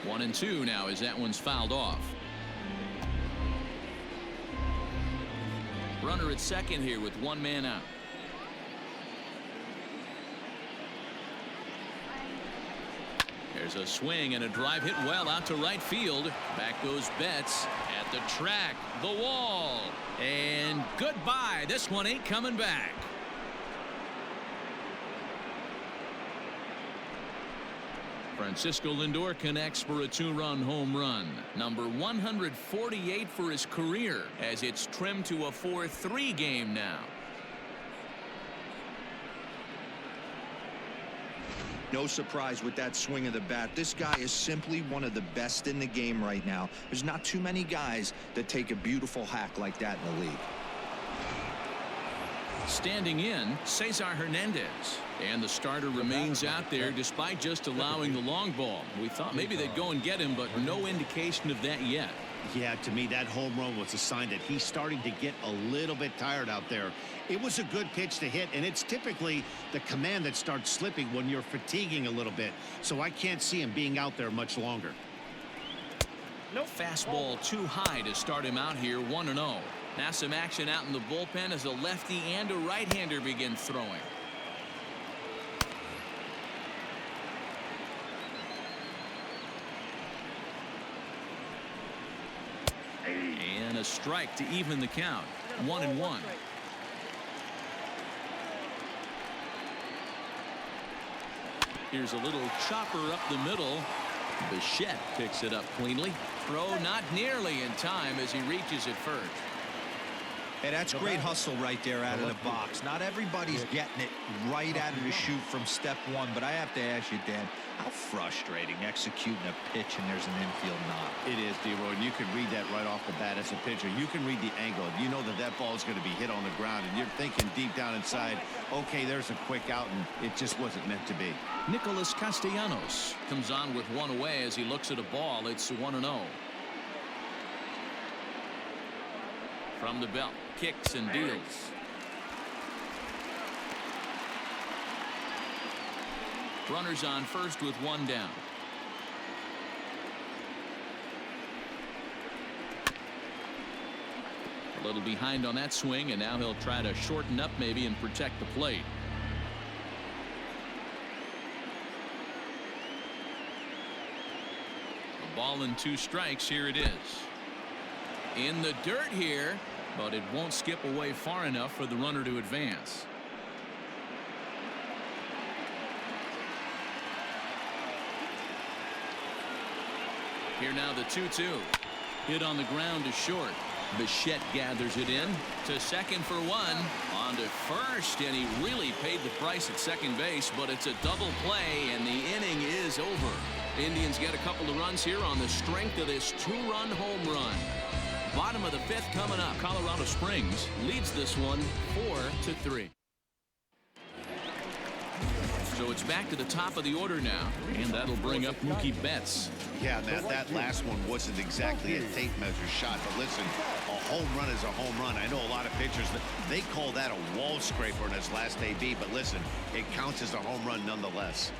One and two now as that one's fouled off. Runner at second here with 1 man out. There's a swing and a drive hit well out to right field. Back goes Betts at the track, the wall, and goodbye. This one ain't coming back. Francisco Lindor connects for a 2-run home run. Number 148 for his career as it's trimmed to a 4-3 game now. No surprise with that swing of the bat. This guy is simply one of the best in the game right now. There's not too many guys that take a beautiful hack like that in the league. Standing in, Cesar Hernandez. And the starter remains out there despite just allowing the long ball. We thought maybe they'd go and get him, but no indication of that yet. Yeah, to me, that home run was a sign that he's starting to get a little bit tired out there. It was a good pitch to hit, and it's typically the command that starts slipping when you're fatiguing a little bit. So I can't see him being out there much longer. No fastball too high to start him out here 1-0. Now some action out in the bullpen as a lefty and a right-hander begin throwing. And a strike to even the count. 1-1. Here's a little chopper up the middle. Bichette picks it up cleanly. Throw not nearly in time as he reaches it first. Hey, that's great hustle right there out of the box. Not everybody's getting it right out of the chute from step one, but I have to ask you, Dan, how frustrating executing a pitch and there's an infield knock. It is, D-Roy, and you can read that right off the bat as a pitcher. You can read the angle. You know that that ball is going to be hit on the ground, and you're thinking deep down inside, okay, there's a quick out, and it just wasn't meant to be. Nicholas Castellanos comes on with one away as he looks at a ball. It's 1-0. From the belt, kicks and deals. Runners on first with 1 down. A little behind on that swing, and now he'll try to shorten up maybe and protect the plate. A ball and 2 strikes. Here it is. In the dirt here, but it won't skip away far enough for the runner to advance. Here now the 2-2. Hit on the ground to short. Bichette gathers it in to second for 1. On to first, and he really paid the price at second base, but it's a double play, and the inning is over. Indians get a couple of runs here on the strength of this 2-run home run. Bottom of the 5th coming up. Colorado Springs leads this one 4-3. So it's back to the top of the order now, and that'll bring up Mookie Betts. Yeah, that last one wasn't exactly a tape measure shot, but listen, a home run is a home run. I know a lot of pitchers, they call that a wall scraper in his last AB, but listen, it counts as a home run nonetheless.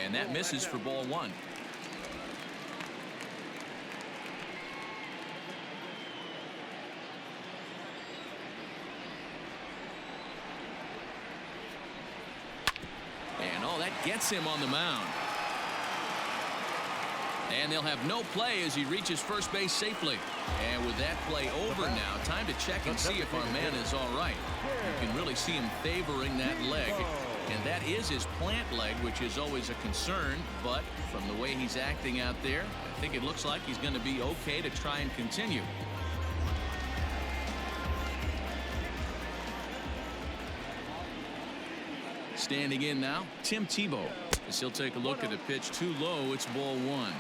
And that misses for ball 1. Oh, that gets him on the mound. And they'll have no play as he reaches first base safely. And with that play over now, time to check and see if our man is all right. You can really see him favoring that leg. And that is his plant leg, which is always a concern. But from the way he's acting out there, I think it looks like he's going to be okay to try and continue. Standing in now, Tim Tebow. As he'll take a look at a pitch too low, it's ball one.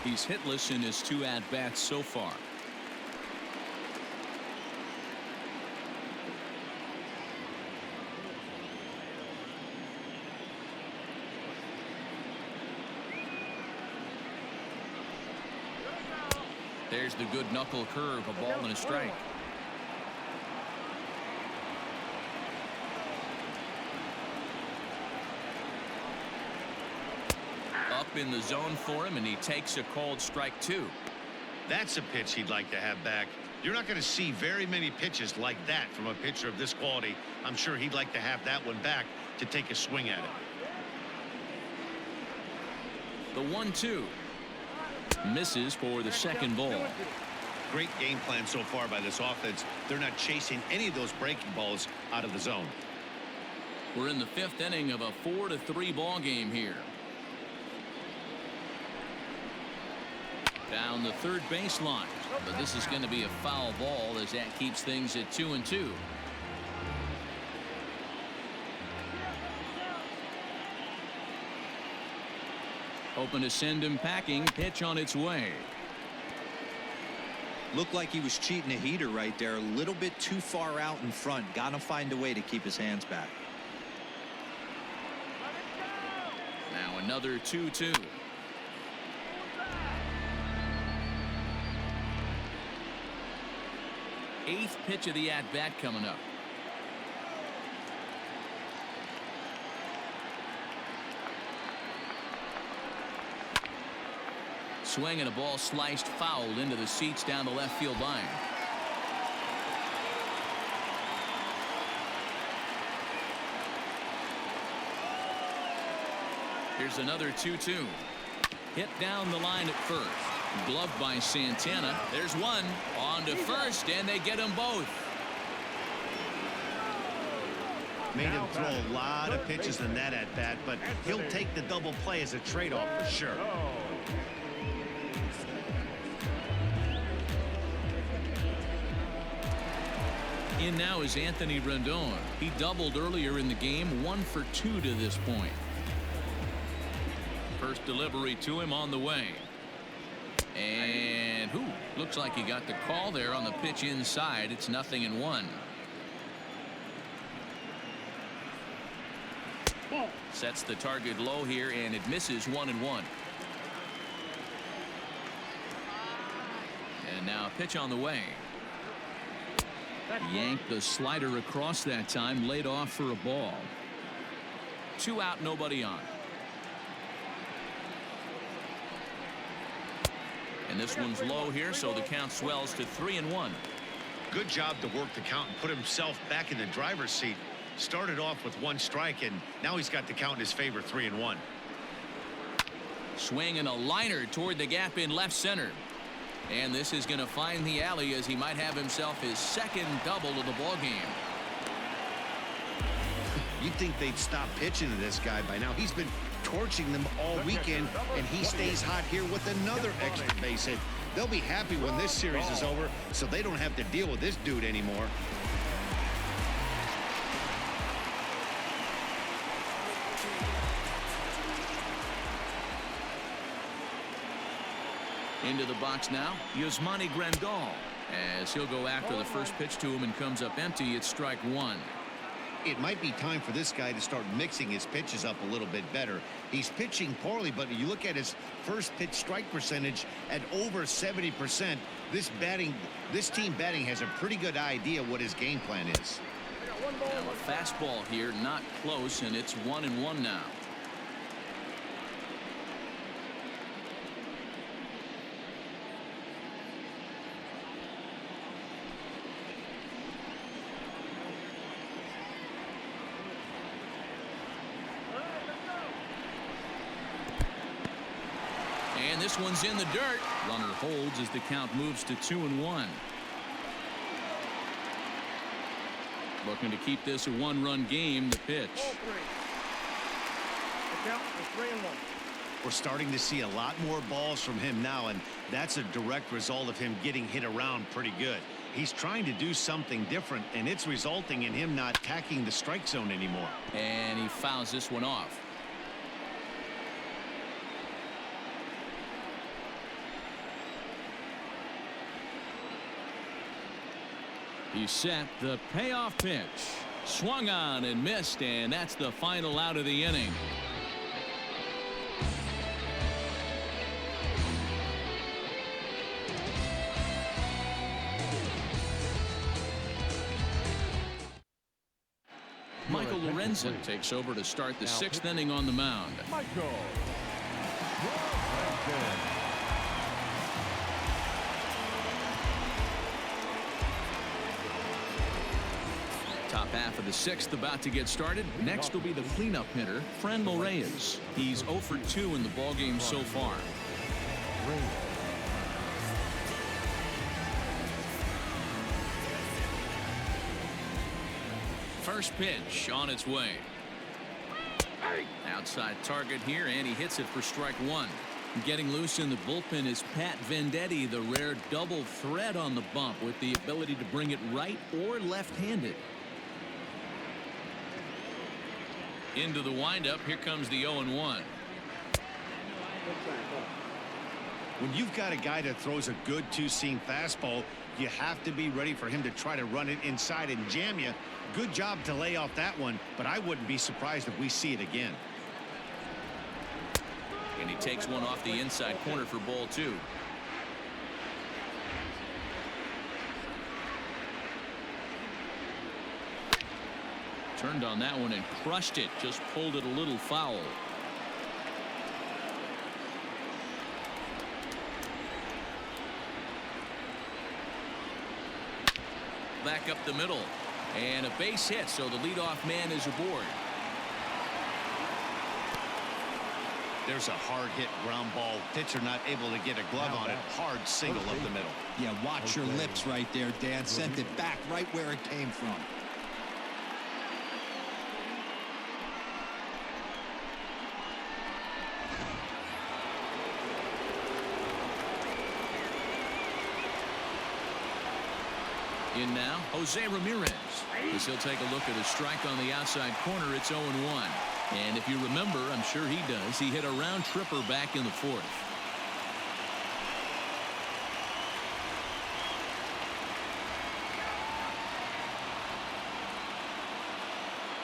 He's hitless in his 2 at-bats so far. There's the good knuckle curve, a ball and a strike. Up in the zone for him, and he takes a called strike 2. That's a pitch he'd like to have back. You're not going to see very many pitches like that from a pitcher of this quality. I'm sure he'd like to have that one back to take a swing at it. The 1-2 misses for the second ball. Great game plan so far by this offense. They're not chasing any of those breaking balls out of the zone. We're in the 5th inning of a 4-3 ball game here. Down the third baseline, but this is going to be a foul ball as that keeps things at 2-2. Open to send him packing. Pitch on its way. Looked like he was cheating a heater right there. A little bit too far out in front. Got to find a way to keep his hands back. Now another 2-2. Eighth pitch of the at-bat coming up. Swing and a ball sliced fouled into the seats down the left field line. Here's another 2-2. Hit down the line at first. Gloved by Santana. There's one on to first, and they get them both. Made him throw a lot of pitches in that at bat, but he'll take the double play as a trade-off for sure. In now is Anthony Rendon. He doubled earlier in the game, 1 for 2 to this point. First delivery to him on the way. And looks like he got the call there on the pitch inside. It's 0-1. Sets the target low here, and it misses 1-1. And now a pitch on the way. Yanked the slider across that time, laid off for a ball. 2 out, nobody on. And this one's low here, so the count swells to 3-1. Good job to work the count and put himself back in the driver's seat. Started off with 1 strike, and now he's got the count in his favor, 3-1. Swing and a liner toward the gap in left center. And this is going to find the alley as he might have himself his second double of the ball game. You'd think they'd stop pitching to this guy by now. He's been torching them all weekend, and he stays hot here with another extra base hit. They'll be happy when this series is over, so they don't have to deal with this dude anymore. Into the box now, Yasmani Grandal. As he'll go after the first pitch to him and comes up empty, it's strike 1. It might be time for this guy to start mixing his pitches up a little bit better. He's pitching poorly, but you look at his first pitch strike percentage at over 70%. This team batting has a pretty good idea what his game plan is. Now a fastball here, not close, and it's 1-1 now. And this one's in the dirt. Runner holds as the count moves to 2-1. Looking to keep this a one-run game. The pitch. The count is 3-1. We're starting to see a lot more balls from him now, and that's a direct result of him getting hit around pretty good. He's trying to do something different, and it's resulting in him not attacking the strike zone anymore. And he fouls this one off. He's set. The payoff pitch. Swung on and missed, and that's the final out of the inning. Michael Lorenzen takes over to start the sixth inning on the mound. Michael Lorenzen. Top half of the sixth about to get started. Next will be the cleanup hitter, Franmil Reyes. He's 0 for 2 in the ballgame so far. First pitch on its way. Outside target here, and he hits it for strike one. Getting loose in the bullpen is Pat Venditti, the rare double threat on the bump with the ability to bring it right or left-handed. Into the windup. Here comes the 0-1. When you've got a guy that throws a good two-seam fastball, you have to be ready for him to try to run it inside and jam you. Good job to lay off that one, but I wouldn't be surprised if we see it again. And he takes one off the inside corner for ball two. Turned on that one and crushed it. Just pulled it a little foul. Back up the middle. And a base hit, so the leadoff man is aboard. There's a hard hit ground ball. Pitcher not able to get a glove on it. Hard single up the middle. Yeah, watch your lips right there, Dan. Sent it back right where it came from. In now, Jose Ramirez. As he'll take a look at a strike on the outside corner, it's 0-1. And if you remember, I'm sure he does, he hit a round tripper back in the fourth.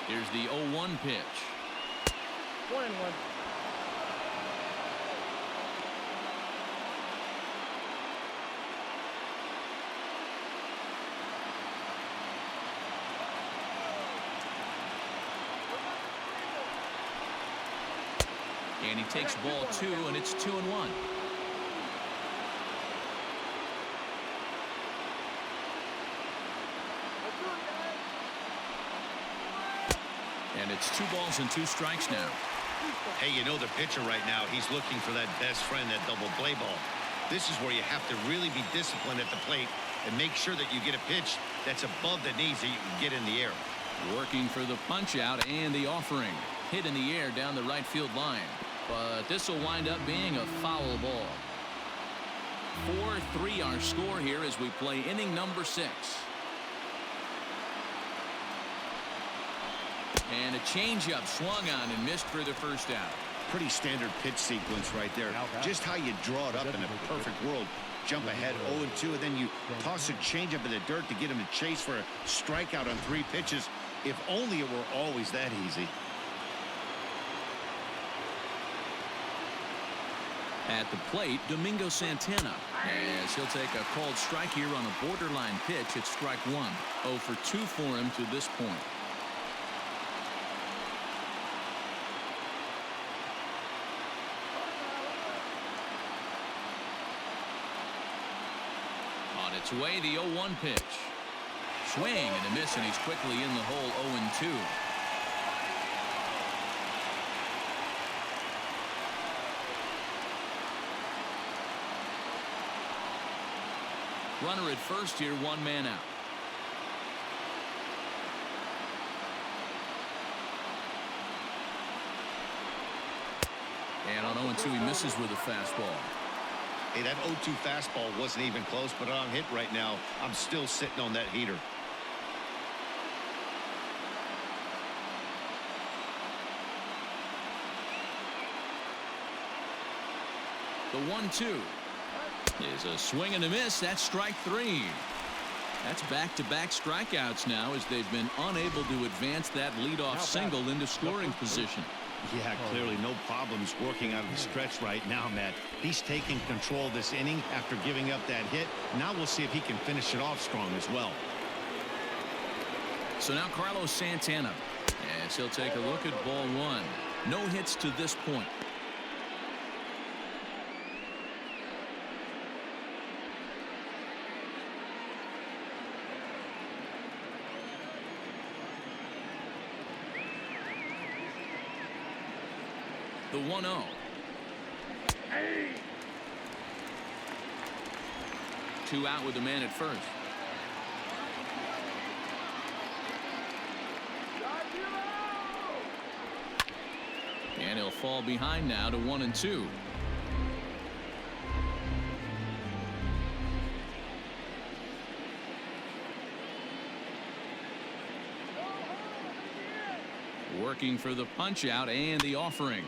Here's the 0-1 pitch. 1-1. And he takes ball two, and it's 2-1. And it's 2 balls and 2 strikes now. Hey, you know the pitcher right now, he's looking for that best friend, that double play ball. This is where you have to really be disciplined at the plate and make sure that you get a pitch that's above the knees that you can get in the air. Working for the punch out and the offering. Hit in the air down the right field line. But this will wind up being a foul ball. 4-3 our score here as we play inning number 6. And a changeup swung on and missed for the first out. Pretty standard pitch sequence right there. Just how you draw it up in a perfect world. Jump ahead 0-2, and then you toss a changeup in the dirt to get him to chase for a strikeout on 3 pitches. If only it were always that easy. At the plate, Domingo Santana, as he'll take a called strike here on a borderline pitch at strike 1. 0 for 2 for him to this point. On its way, the 0-1 pitch. Swing and a miss, and he's quickly in the hole. 0-2. Runner at first here, one man out. And on 0-2, he misses with a fastball. Hey, that 0-2 fastball wasn't even close, but on hit right now, I'm still sitting on that heater. The 1-2 is a swing and a miss. That's strike 3. That's back-to-back strikeouts now as they've been unable to advance that leadoff single into scoring position. Yeah, clearly no problems working out of the stretch right now, Matt. He's taking control of this inning after giving up that hit. Now we'll see if he can finish it off strong as well. So now Carlos Santana, as he'll take a look at ball one. No hits to this point. The 1-0. Two out with the man at first. And he'll fall behind now to 1-2. Working for the punch out and the offering.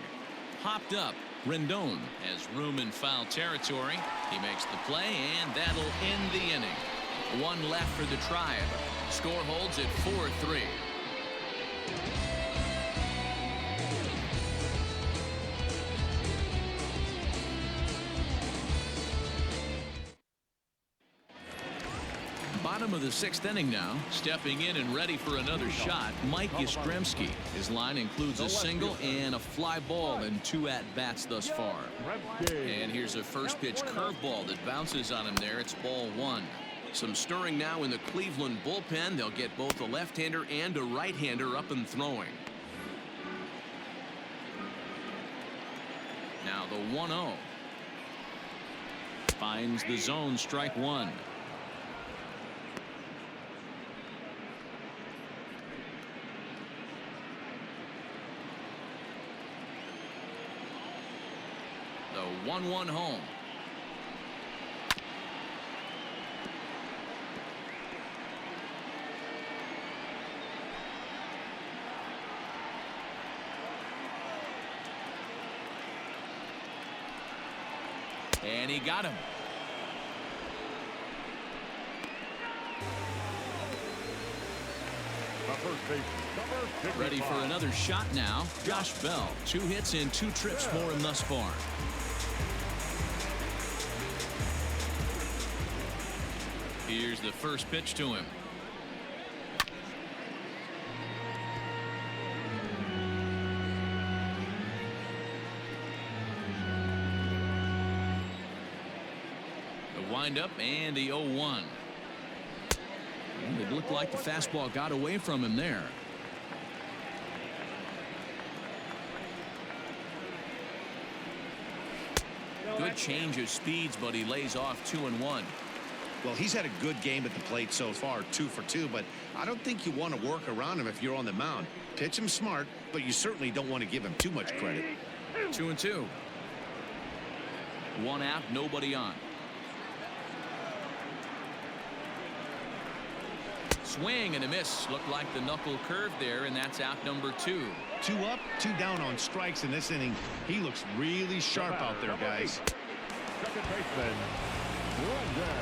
Hopped up. Rendon has room in foul territory. He makes the play, and that'll end the inning. One left for the Tribe. Score holds at 4-3. Bottom of the 6th inning now. Stepping in and ready for another shot, Mike Yastrzemski. His line includes a single and a fly ball in 2 at-bats thus far. And here's a first pitch curveball that bounces on him there. It's ball 1. Some stirring now in the Cleveland bullpen. They'll get both a left-hander and a right-hander up and throwing. Now the 1-0. Finds the zone, strike 1. The 1-1 home. And he got him. Ready for another shot now. Josh Bell. 2 hits and 2 trips for him thus far. Here's the first pitch to him. The windup and the 0-1. It looked like the fastball got away from him there. Good change of speeds, but he lays off 2-1. Well, he's had a good game at the plate so far, 2 for 2, but I don't think you want to work around him if you're on the mound. Pitch him smart, but you certainly don't want to give him too much credit. 2-2. 1 out, nobody on. Swing and a miss. Looked like the knuckle curve there, and that's out number 2. 2 up, 2 down on strikes in this inning. He looks really sharp out there, guys. Second baseman, Roger.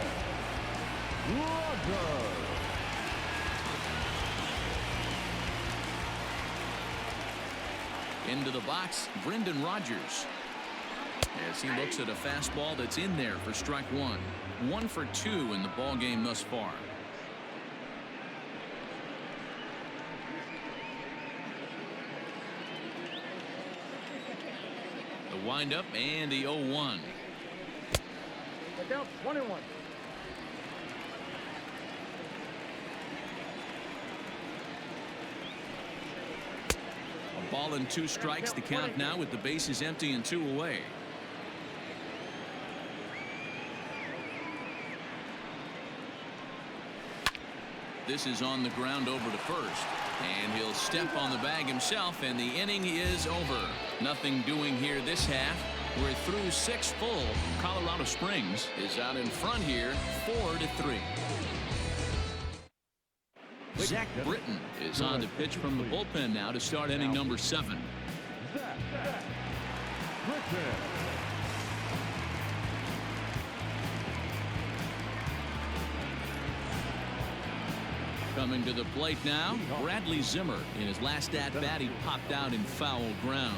Into the box, Brendan Rodgers. As he looks at a fastball that's in there for strike 1. 1 for 2 in the ball game thus far. The windup and the 0-1. Look out, 1-1. A ball and 2 strikes, the count now with the bases empty and 2 away. This is on the ground over to first. And he'll step on the bag himself, and the inning is over. Nothing doing here this half. We're through 6 full. Colorado Springs is out in front here, 4-3. Zach Britton is on the pitch from the bullpen now to start inning number 7. Zach Britton. Coming to the plate now, Bradley Zimmer. In his last at-bat, he popped out in foul ground.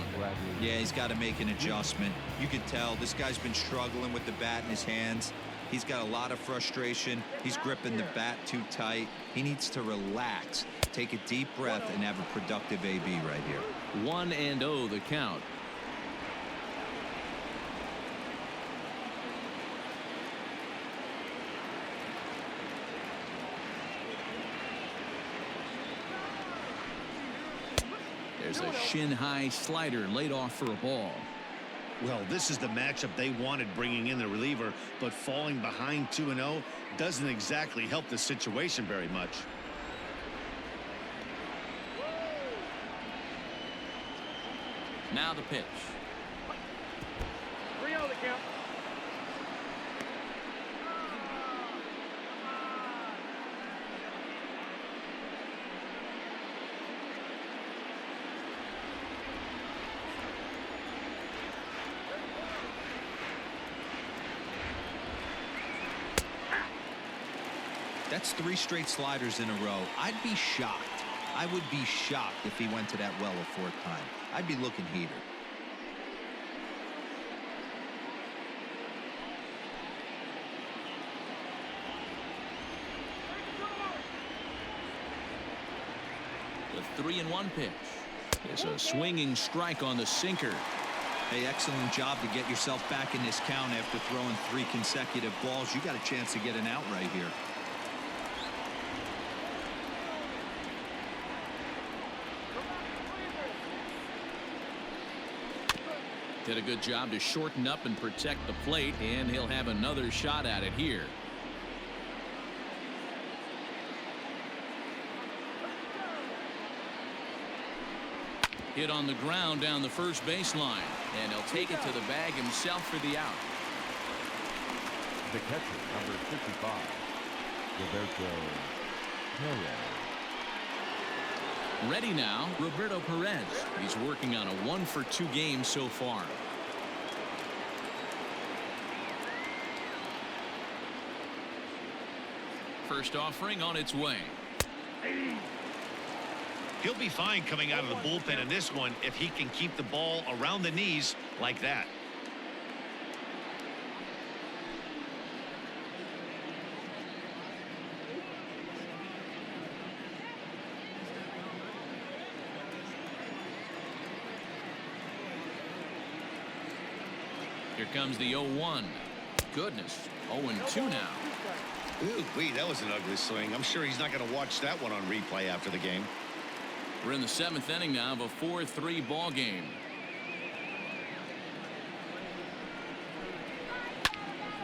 Yeah, he's got to make an adjustment. You can tell this guy's been struggling with the bat in his hands. He's got a lot of frustration. He's gripping the bat too tight. He needs to relax, take a deep breath, and have a productive AB right here. 1-0 the count. There's a shin-high slider laid off for a ball. Well, this is the matchup they wanted, bringing in the reliever, but falling behind 2-0 doesn't exactly help the situation very much. Now the pitch. 3-0 the count. That's 3 straight sliders in a row. I'd be shocked. I would be shocked if he went to that well a 4th time. I'd be looking heated. The 3-1 pitch. There's a swinging strike on the sinker. Hey, excellent job to get yourself back in this count after throwing 3 consecutive balls. You got a chance to get an out right here. Did a good job to shorten up and protect the plate, and he'll have another shot at it here. Hit on the ground down the first baseline, and he'll take it to the bag himself for the out. The catcher, number 55, Roberto Perez. Ready now, Roberto Perez. He's working on a 1-for-2 game so far. First offering on its way. He'll be fine coming out of the bullpen in this one if he can keep the ball around the knees like that. Here comes the 0-1. Goodness, 0-2 now. Ooh, wait, that was an ugly swing. I'm sure he's not going to watch that one on replay after the game. We're in the 7th inning now of a 4-3 ball game.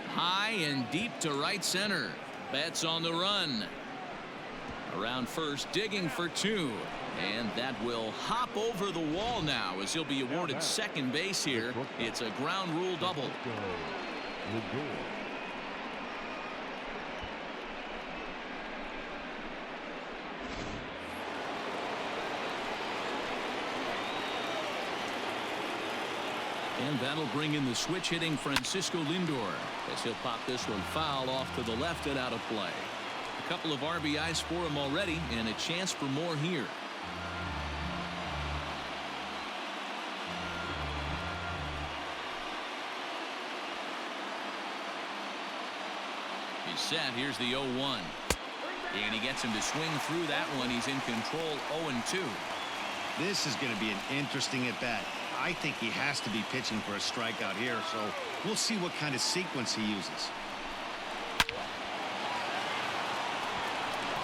High and deep to right center. Betts on the run. Around first, digging for 2. And that will hop over the wall now as he'll be awarded second base here. It's a ground rule double. And that'll bring in the switch hitting Francisco Lindor as he'll pop this one foul off to the left and out of play. A couple of RBIs for him already and a chance for more here. He's set. Here's the 0-1. And he gets him to swing through that one. He's in control. 0-2. This is going to be an interesting at bat. I think he has to be pitching for a strikeout here, so we'll see what kind of sequence he uses.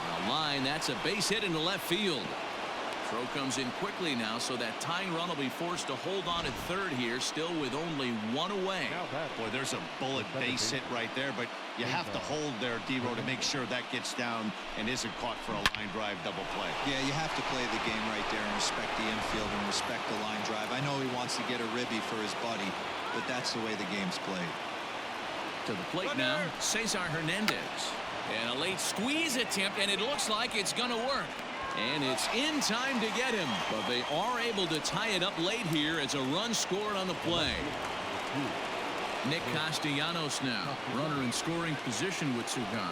On the line, that's a base hit into left field. Throw comes in quickly now, so that tying run will be forced to hold on at third here, still with only one away. Boy, there's a bullet base hit right there, but you have to hold there, D-Row, to make sure that gets down and isn't caught for a line drive double play. Yeah, you have to play the game right there and respect the infield and respect the line drive. I know he wants to get a ribby for his buddy, but that's the way the game's played. To the plate now, Cesar Hernandez. And a late squeeze attempt, and it looks like it's going to work. And it's in time to get him, but they are able to tie it up late here as a run scored on the play. Nick Castellanos now, runner in scoring position with Sugan.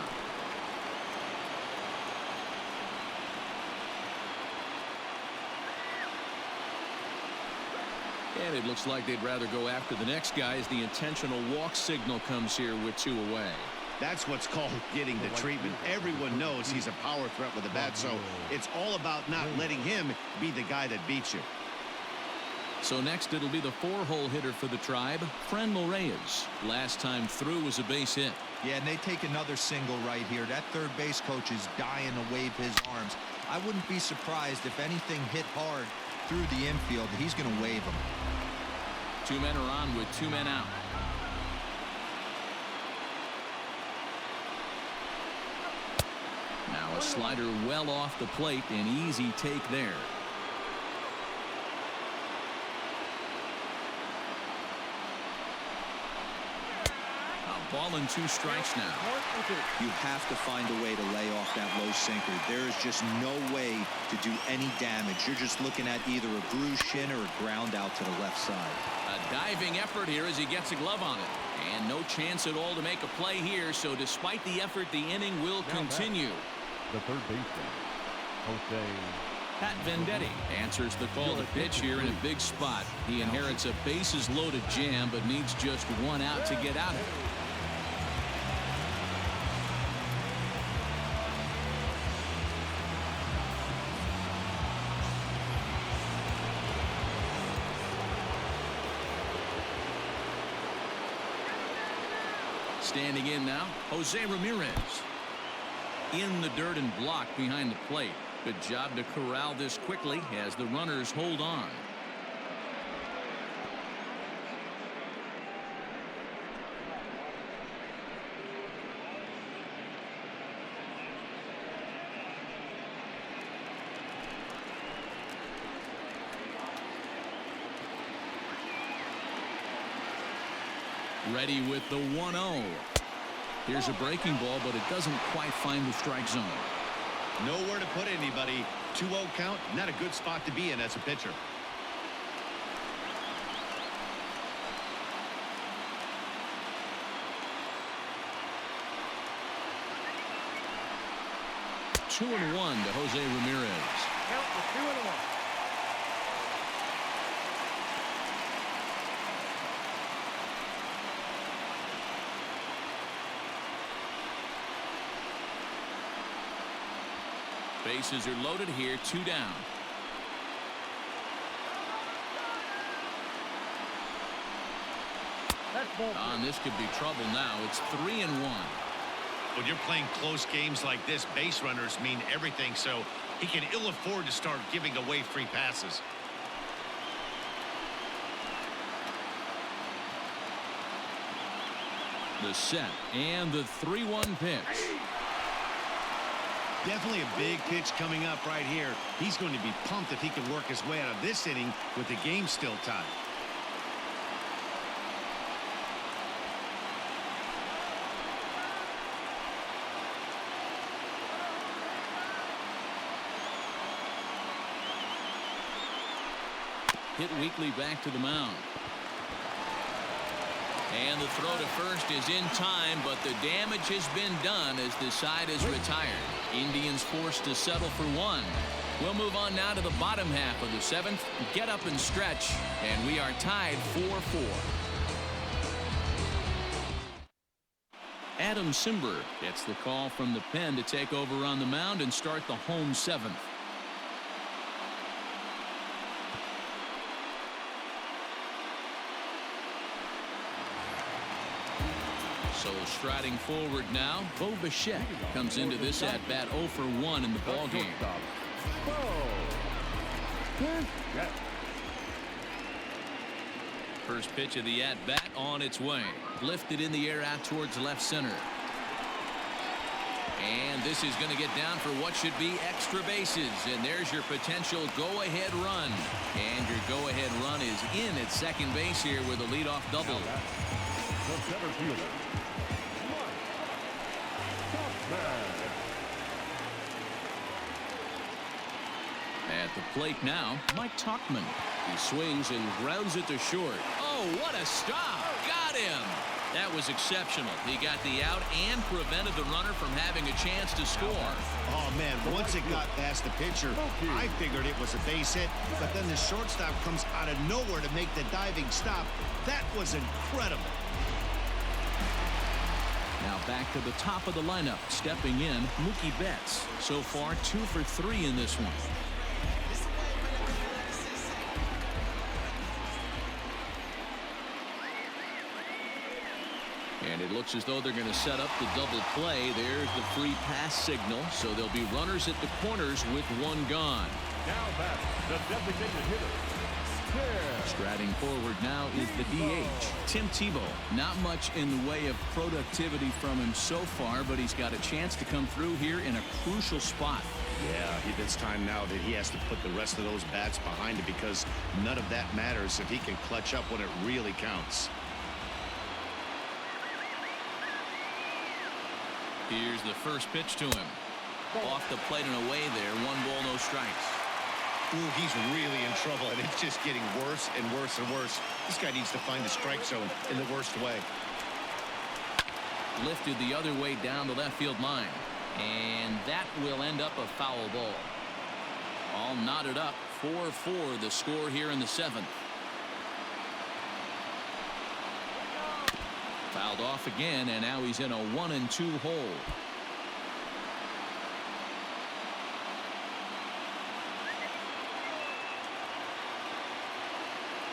And it looks like they'd rather go after the next guy as the intentional walk signal comes here with 2 away. That's what's called getting the treatment. Everyone knows he's a power threat with a bat, so it's all about not letting him be the guy that beats you. So next it'll be the 4-hole hitter for the Tribe, Franmil Reyes. Last time through was a base hit. Yeah, and they take another single right here. That third base coach is dying to wave his arms. I wouldn't be surprised if anything hit hard through the infield. He's going to wave them. 2 men are on with 2 men out. Now a slider well off the plate, an easy take there. A ball and 2 strikes now. You have to find a way to lay off that low sinker. There is just no way to do any damage. You're just looking at either a bruised shin or a ground out to the left side. A diving effort here as he gets a glove on it. And no chance at all to make a play here, so despite the effort, the inning will continue. The third baseman, Jose. Pat Venditti answers the call to pitch here in a big spot. He inherits a bases-loaded jam, but needs just 1 out to get out of it. Standing in now, Jose Ramirez. In the dirt and blocked behind the plate. Good job to corral this quickly as the runners hold on. Ready with the 1-0. Here's a breaking ball, but it doesn't quite find the strike zone. Nowhere to put anybody. 2-0 count, not a good spot to be in as a pitcher. Two and 1 to Jose Ramirez. Count for 2-1. Bases are loaded here, 2 down. And this could be trouble now. It's 3 and 1. When you're playing close games like this, base runners mean everything, so he can ill afford to start giving away free passes. The set and the 3-1 pitch. Definitely a big pitch coming up right here. He's going to be pumped if he can work his way out of this inning with the game still tied. Hit weakly back to the mound. And the throw to first is in time, but the damage has been done as the side is retired. Indians forced to settle for 1. We'll move on now to the bottom half of the 7th. Get up and stretch, and we are tied 4-4. Adam Simber gets the call from the pen to take over on the mound and start the home 7th. So striding forward now, Bo Bichette comes into this at-bat 0 for 1 in the ballgame. Yes. First pitch of the at-bat on its way. Lifted in the air out towards left center. And this is going to get down for what should be extra bases. And there's your potential go-ahead run. And your go-ahead run is in at second base here with a leadoff double. The center fielder, At the plate now, Mike Tauchman. He swings and grounds it to short. Oh, what a stop. Got him. That was exceptional. He got the out and prevented the runner from having a chance to score. Oh, man, once it got past the pitcher, I figured it was a base hit, but then the shortstop comes out of nowhere to make the diving stop. That was incredible. Now back to the top of the lineup. Stepping in, Mookie Betts. So far, 2 for 3 in this one. And it looks as though they're going to set up the double play. There's the free pass signal. So there'll be runners at the corners with one gone. now that's the designated hitter. Striding forward now is the DH, Tim Tebow. Not much in the way of productivity from him so far, but he's got a chance to come through here in a crucial spot. Yeah, it's time now that he has to put the rest of those bats behind him, because none of that matters if he can clutch up when it really counts. Here's the first pitch to him. Off the plate and away there. 1 ball, no strikes. Ooh, he's really in trouble, and it's just getting worse and worse and worse. This guy needs to find the strike zone in the worst way. Lifted the other way down the left field line. And that will end up a foul ball. All knotted up. 4-4 the score here in the 7th. Fouled off again, and now he's in a 1-2 hole.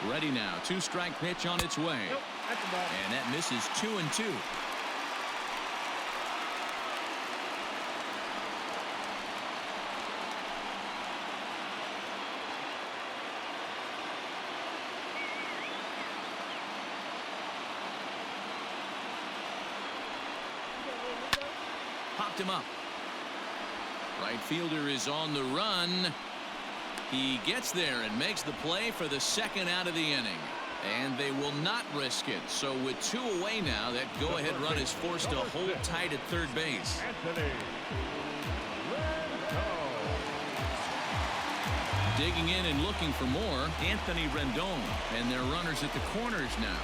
Ready now. 2-strike pitch on its way. Nope, that's a ball. And that misses 2-2. Popped him up. Right fielder is on the run. He gets there and makes the play for the second out of the inning. And they will not risk it. So with 2 away now, that go-ahead run is forced to hold tight at third base. Digging in and looking for more, Anthony Rendon. And their runners at the corners now.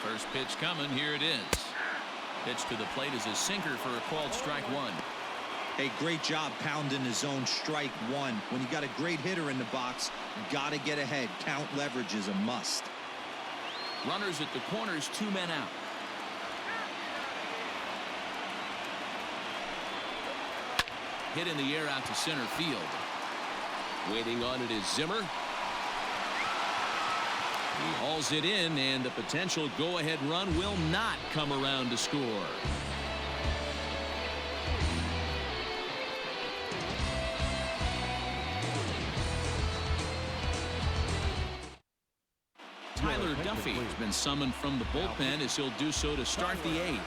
First pitch coming. Here it is. Pitch to the plate is a sinker for a called strike 1. Hey, great job pounding the zone. Strike 1. When you got a great hitter in the box, got to get ahead. Count leverage is a must. Runners at the corners, 2 men out. Hit in the air out to center field. Waiting on it is Zimmer. He hauls it in, and the potential go-ahead run will not come around to score. Tyler Duffy has been summoned from the bullpen, as he'll do so to start the 8th.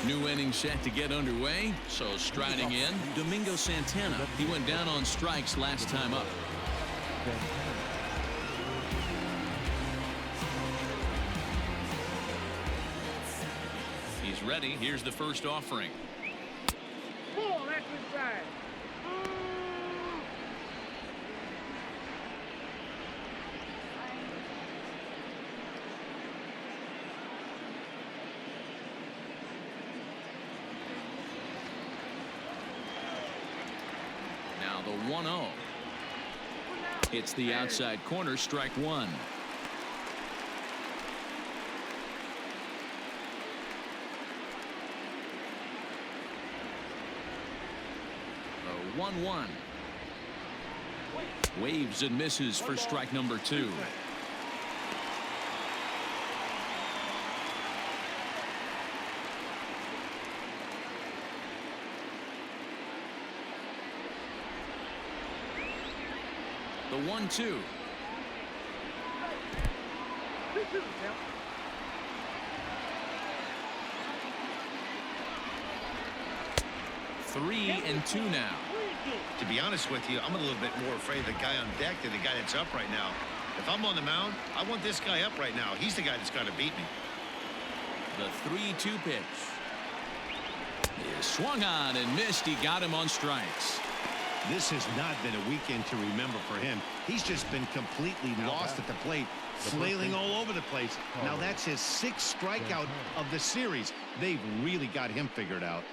New inning set to get underway. So striding in, Domingo Santana. He went down on strikes last time up. He's ready. Here's the first offering. Ball, that's inside. Now the 1-0. It's the outside corner, strike 1. The 1-1. Waves and misses for strike number 2. The 1-2. 3-2 now. To be honest with you, I'm a little bit more afraid of the guy on deck than the guy that's up right now. If I'm on the mound, I want this guy up right now. He's the guy that's got to beat me. The 3-2 pitch. He swung on and missed. He got him on strikes. This has not been a weekend to remember for him. He's just been completely lost at the plate, flailing all over the place. Now that's his 6th strikeout of the series. They've really got him figured out.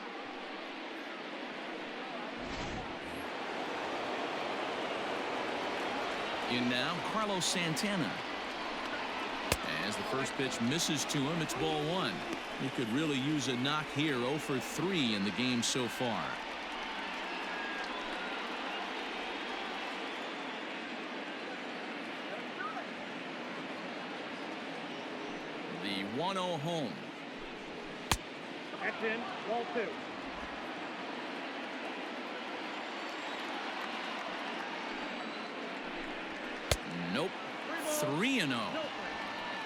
In now, Carlos Santana. As the first pitch misses to him, it's ball 1. He could really use a knock here. 0 for 3 in the game so far. The 1-0 home. That's in. Ball 2. Nope. 3-0.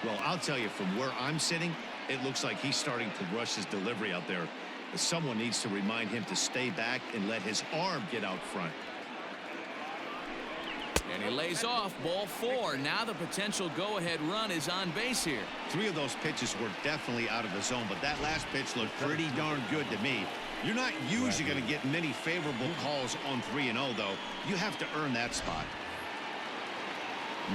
Well, I'll tell you, from where I'm sitting, it looks like he's starting to rush his delivery out there. Someone needs to remind him to stay back and let his arm get out front. And he lays off. Ball 4. Now the potential go-ahead run is on base here. 3 of those pitches were definitely out of the zone, but that last pitch looked pretty darn good to me. You're not usually going to get many favorable calls on 3-0, though. You have to earn that spot.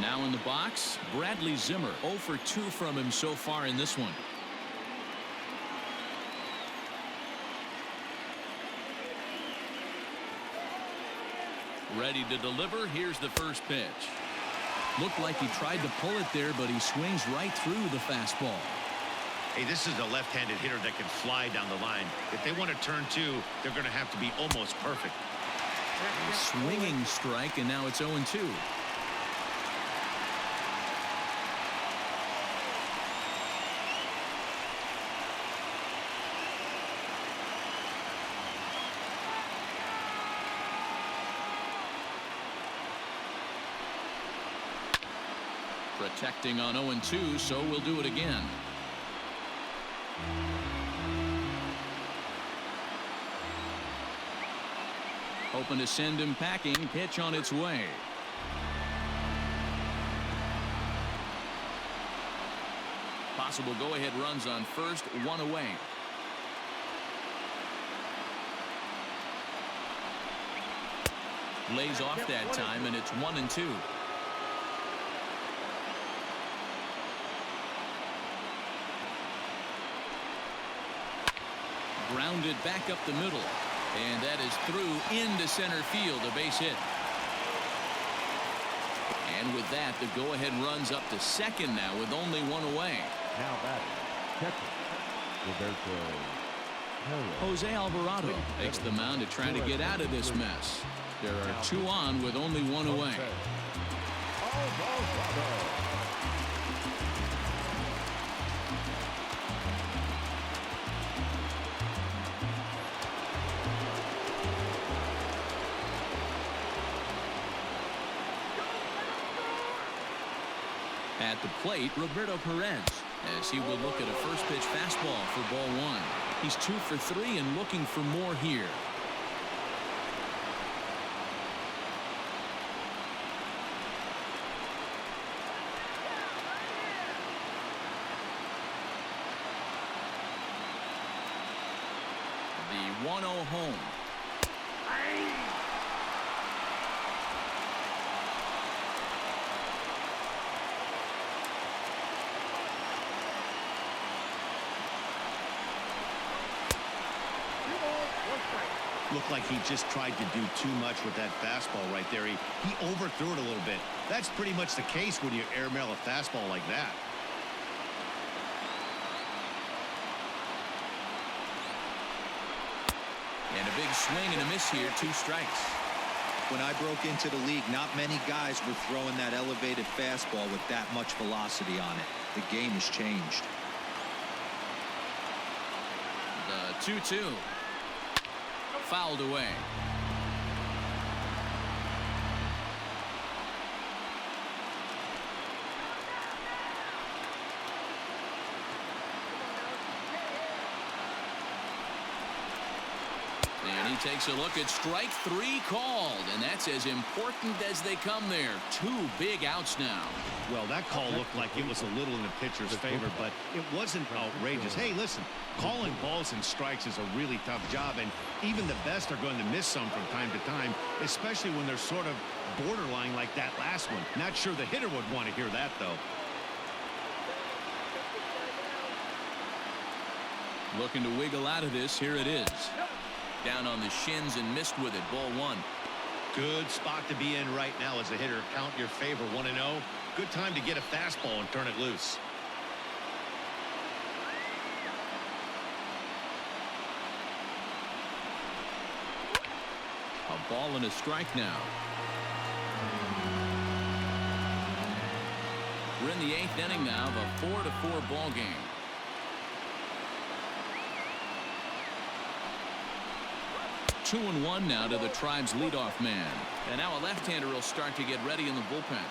Now in the box, Bradley Zimmer. 0 for 2 from him so far in this one. Ready to deliver. Here's the first pitch. Looked like he tried to pull it there, but he swings right through the fastball. Hey, this is a left-handed hitter that can fly down the line. If they want to turn 2, they're going to have to be almost perfect. Swinging strike, and now it's 0-2. Protecting on 0-2, so we'll do it again. Hoping to send him packing. Pitch on its way. Possible go-ahead runs on first, 1 away. Lays off that time, and it's 1-2. Grounded back up the middle, and that is through into center field, a base hit. And with that, the go-ahead runs up to second now with only 1 away. Now batting, catcher, Jose Alvarado takes the mound to try to get out of this mess. There are 2 on with only 1 away. At the plate, Roberto Perez, as he will look at a first pitch fastball for ball 1. He's 2 for 3 and looking for more here. The 1-0 home. Looked like he just tried to do too much with that fastball right there. He overthrew it a little bit. That's pretty much the case when you airmail a fastball like that. And a big swing and a miss here, 2 strikes. When I broke into the league, not many guys were throwing that elevated fastball with that much velocity on it. The game has changed. The 2-2. Fouled away. And he takes a look at strike 3 called, and that's as important as they come there. 2 big outs now. Well, that call looked like it was a little in the pitcher's favor, but it wasn't outrageous. Hey, listen, calling balls and strikes is a really tough job, and even the best are going to miss some from time to time, especially when they're sort of borderline like that last one. Not sure the hitter would want to hear that, though. Looking to wiggle out of this. Here it is. Down on the shins and missed with it. Ball 1. Good spot to be in right now as a hitter. Count your favor. 1-0. Good time to get a fastball and turn it loose. A ball and a strike now. We're in the 8th inning now of a 4-4 ball game. Two and 1 now to the Tribe's leadoff man. And now a left-hander will start to get ready in the bullpen.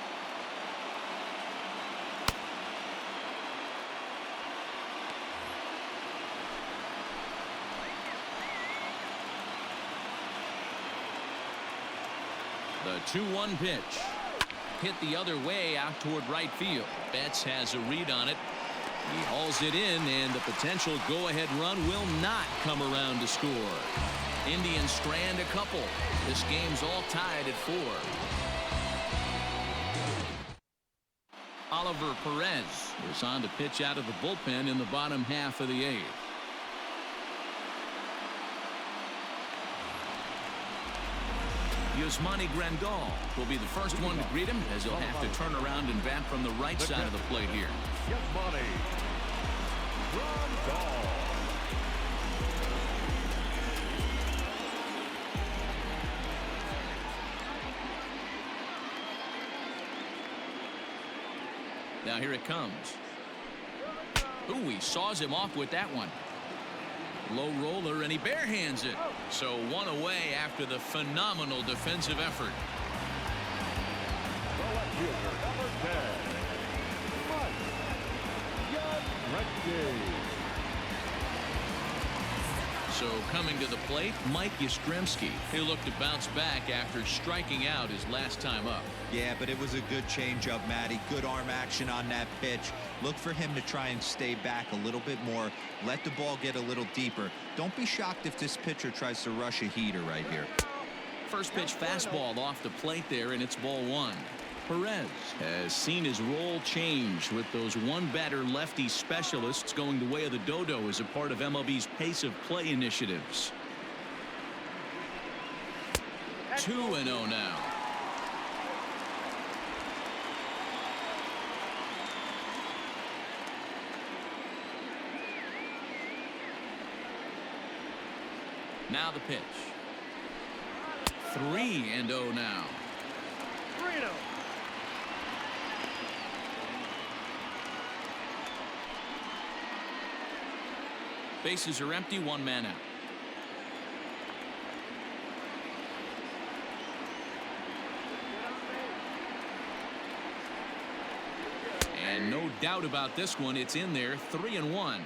The 2-1 pitch. Hit the other way out toward right field. Betts has a read on it. He hauls it in, and the potential go-ahead run will not come around to score. Indians strand a couple. This game's all tied at 4. Oliver Perez is on to pitch out of the bullpen in the bottom half of the 8th. Yasmani Grandal will be the first one to greet him, as he'll have to turn around and bat from the right side of the plate here. Yasmani Grandal. Now here it comes. Ooh, he saws him off with that one. Low roller, and he barehands it. So 1 away after the phenomenal defensive effort. The left fielder, number 10, Mike Yastrzemski. So coming to the plate, Mike Yastrzemski. He looked to bounce back after striking out his last time up. Yeah, but it was a good changeup, Matty. Good arm action on that pitch. Look for him to try and stay back a little bit more. Let the ball get a little deeper. Don't be shocked if this pitcher tries to rush a heater right here. First pitch fastball off the plate there, and it's ball 1. Perez has seen his role change with those one-batter lefty specialists going the way of the dodo as a part of MLB's pace of play initiatives. 2-0 now. Now the pitch. 3-0 now. 3-0. Bases are empty, 1 man out. And no doubt about this one, it's in there. 3-1.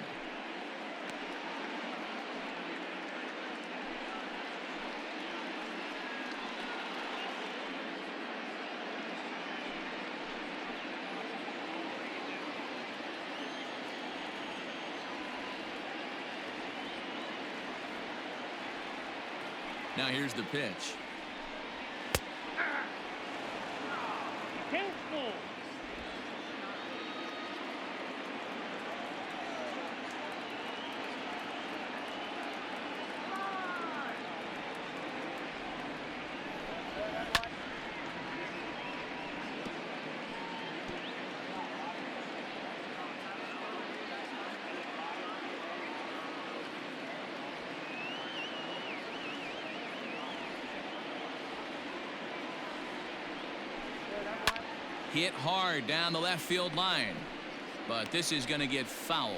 Now here's the pitch. Careful. Hit hard down the left field line. But this is going to get foul.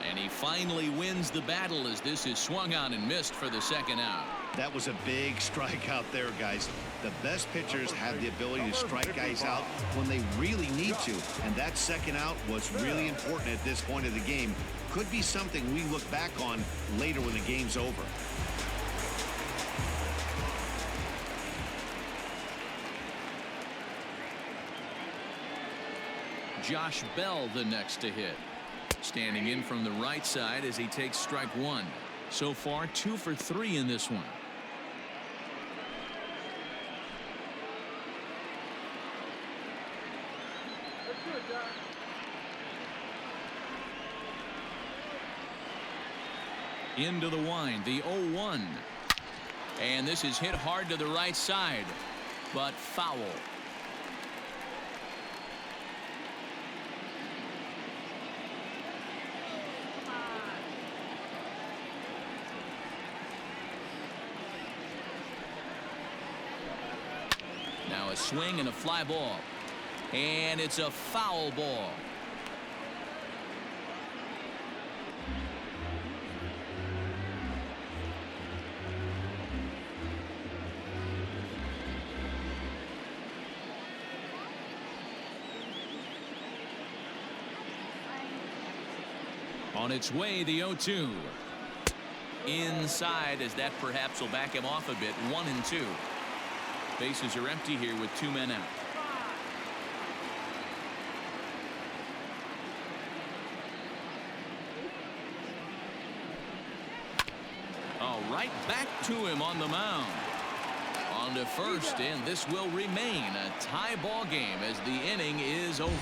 And he finally wins the battle as this is swung on and missed for the second out. That was a big strikeout there, guys. The best pitchers have the ability to strike guys out when they really need to. And that second out was really important at this point of the game. Could be something we look back on later when the game's over. Josh Bell the next to hit. Standing in from the right side as he takes strike one. So far 2 for 3 in this one. Into the wind, the 0-1. And this is hit hard to the right side, but foul. Now a swing and a fly ball. And it's a foul ball. On its way, the 0-2. Inside, as that perhaps will back him off a bit. 1-2. Bases are empty here with 2 men out. All right, back to him on the mound. On to first, and this will remain a tie ball game as the inning is over.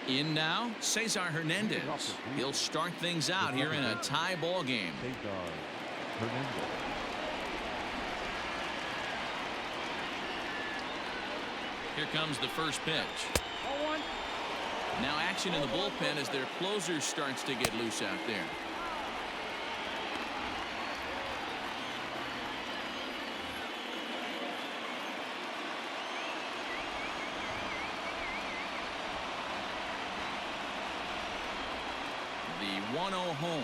In now, Cesar Hernandez. He'll start things out here in a tie ball game. Here comes the first pitch. Now action in the bullpen as their closer starts to get loose out there. The 1-0 home.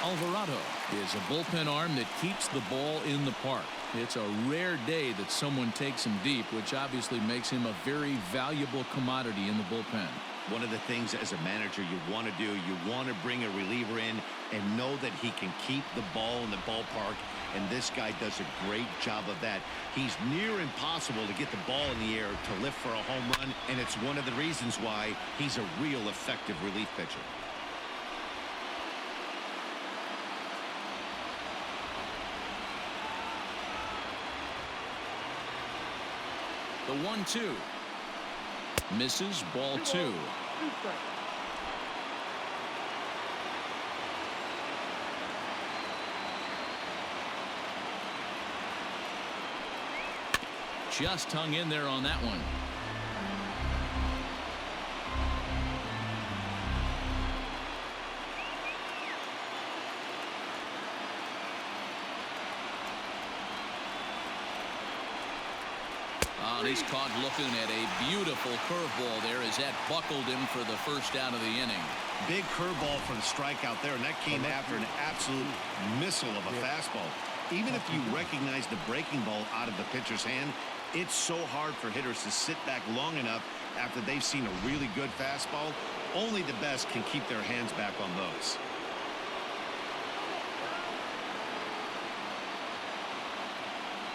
Alvarado is a bullpen arm that keeps the ball in the park. It's a rare day that someone takes him deep, which obviously makes him a very valuable commodity in the bullpen. One of the things as a manager you want to do, you want to bring a reliever in and know that he can keep the ball in the ballpark, and this guy does a great job of that. He's near impossible to get the ball in the air to lift for a home run, and it's one of the reasons why he's a real effective relief pitcher. The 1-2. Misses, ball 2. Just hung in there on that one. He's caught looking at a beautiful curveball there as that buckled him for the first out of the inning. Big curveball for the strikeout there, and that came after an absolute missile of a fastball. Even if you recognize the breaking ball out of the pitcher's hand, it's so hard for hitters to sit back long enough after they've seen a really good fastball. Only the best can keep their hands back on those.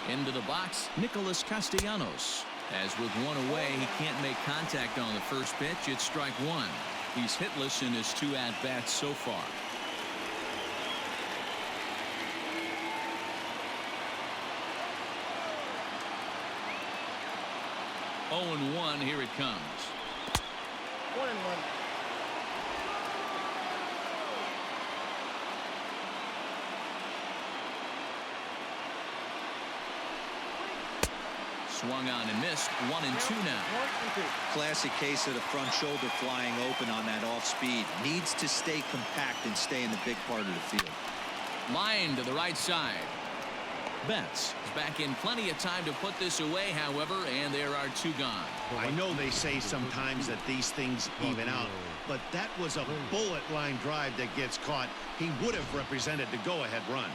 Into the box, Nicholas Castellanos. As with one away, he can't make contact on the first pitch. It's strike one. He's hitless in his 2 at-bats so far. 0-1. Here it comes. 1-1. Swung on and missed. 1-2 now. Classic case of the front shoulder flying open on that off speed. Needs to stay compact and stay in the big part of the field. Line to the right side. Betts is back in plenty of time to put this away, however, and there are 2 gone. I know they say sometimes that these things even out, but that was a bullet line drive that gets caught. He would have represented the go-ahead run.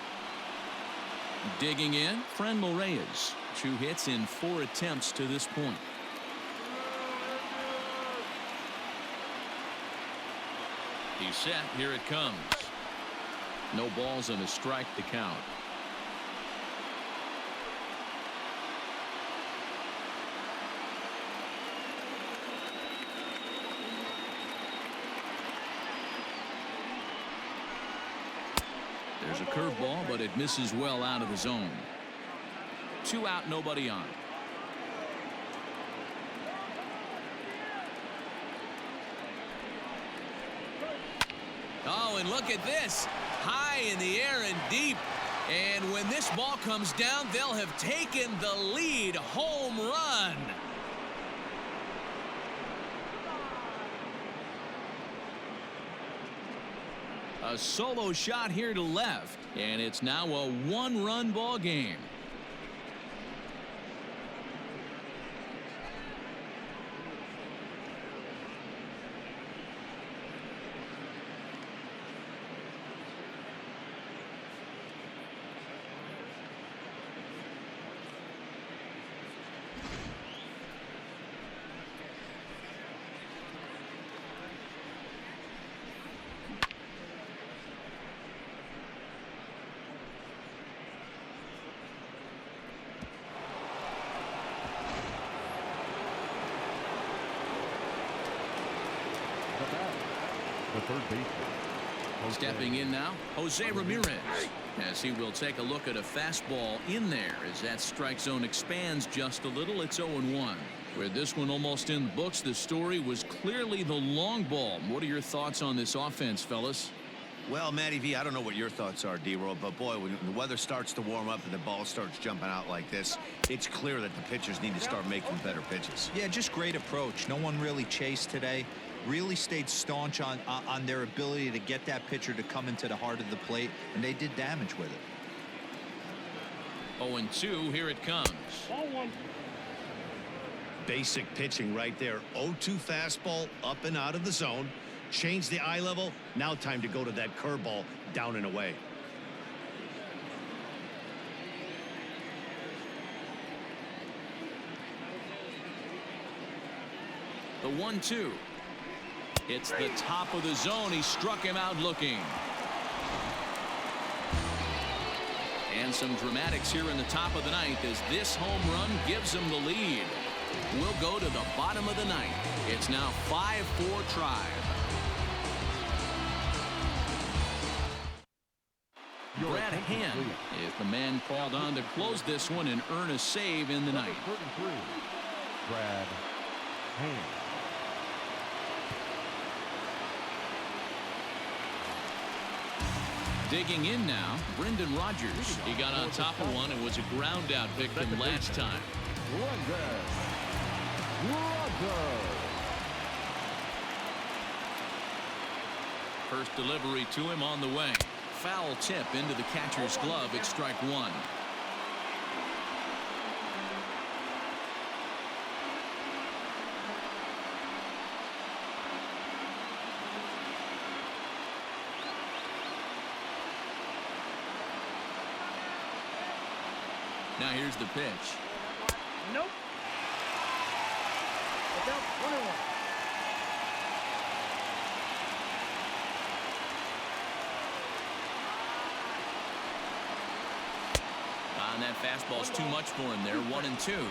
Digging in, Franmil Reyes. 2 hits in 4 attempts to this point. He's set. Here it comes. No balls and a strike to count. There's a curveball, but it misses well out of the zone. 2 out, nobody on. Oh, and look at this. High in the air and deep. And when this ball comes down, they'll have taken the lead. Home run. A solo shot here to left, and it's now a 1-run ball game. The third baseman. Stepping in now, Jose Ramirez, as he will take a look at a fastball in there as that strike zone expands just a little. It's 0-1. With this one almost in the books, the story was clearly the long ball. What are your thoughts on this offense, fellas? Well, Matty V, I don't know what your thoughts are, D-Roll, but boy, when the weather starts to warm up and the ball starts jumping out like this, it's clear that the pitchers need to start making better pitches. Yeah, just great approach. No one really chased today. Really stayed staunch on their ability to get that pitcher to come into the heart of the plate, and they did damage with it. 0-2. Here it comes. Basic pitching right there. 0-2 fastball up and out of the zone. Change the eye level. Now time to go to that curveball down and away. The 1-2. It's the top of the zone. He struck him out looking. And some dramatics here in the top of the ninth as this home run gives him the lead. We'll go to the bottom of the ninth. It's now 5-4 Tribe. Brad Hand is the man called on to close this one and earn a save in the ninth. Brad Hand. Digging in now, Brendan Rodgers. He got on top of one and was a ground out victim last time. First delivery to him on the way. Foul tip into the catcher's glove. It's strike 1. Now here's the pitch. Nope. Look out, 1-1. And that fastball's too much for him there. 1-2.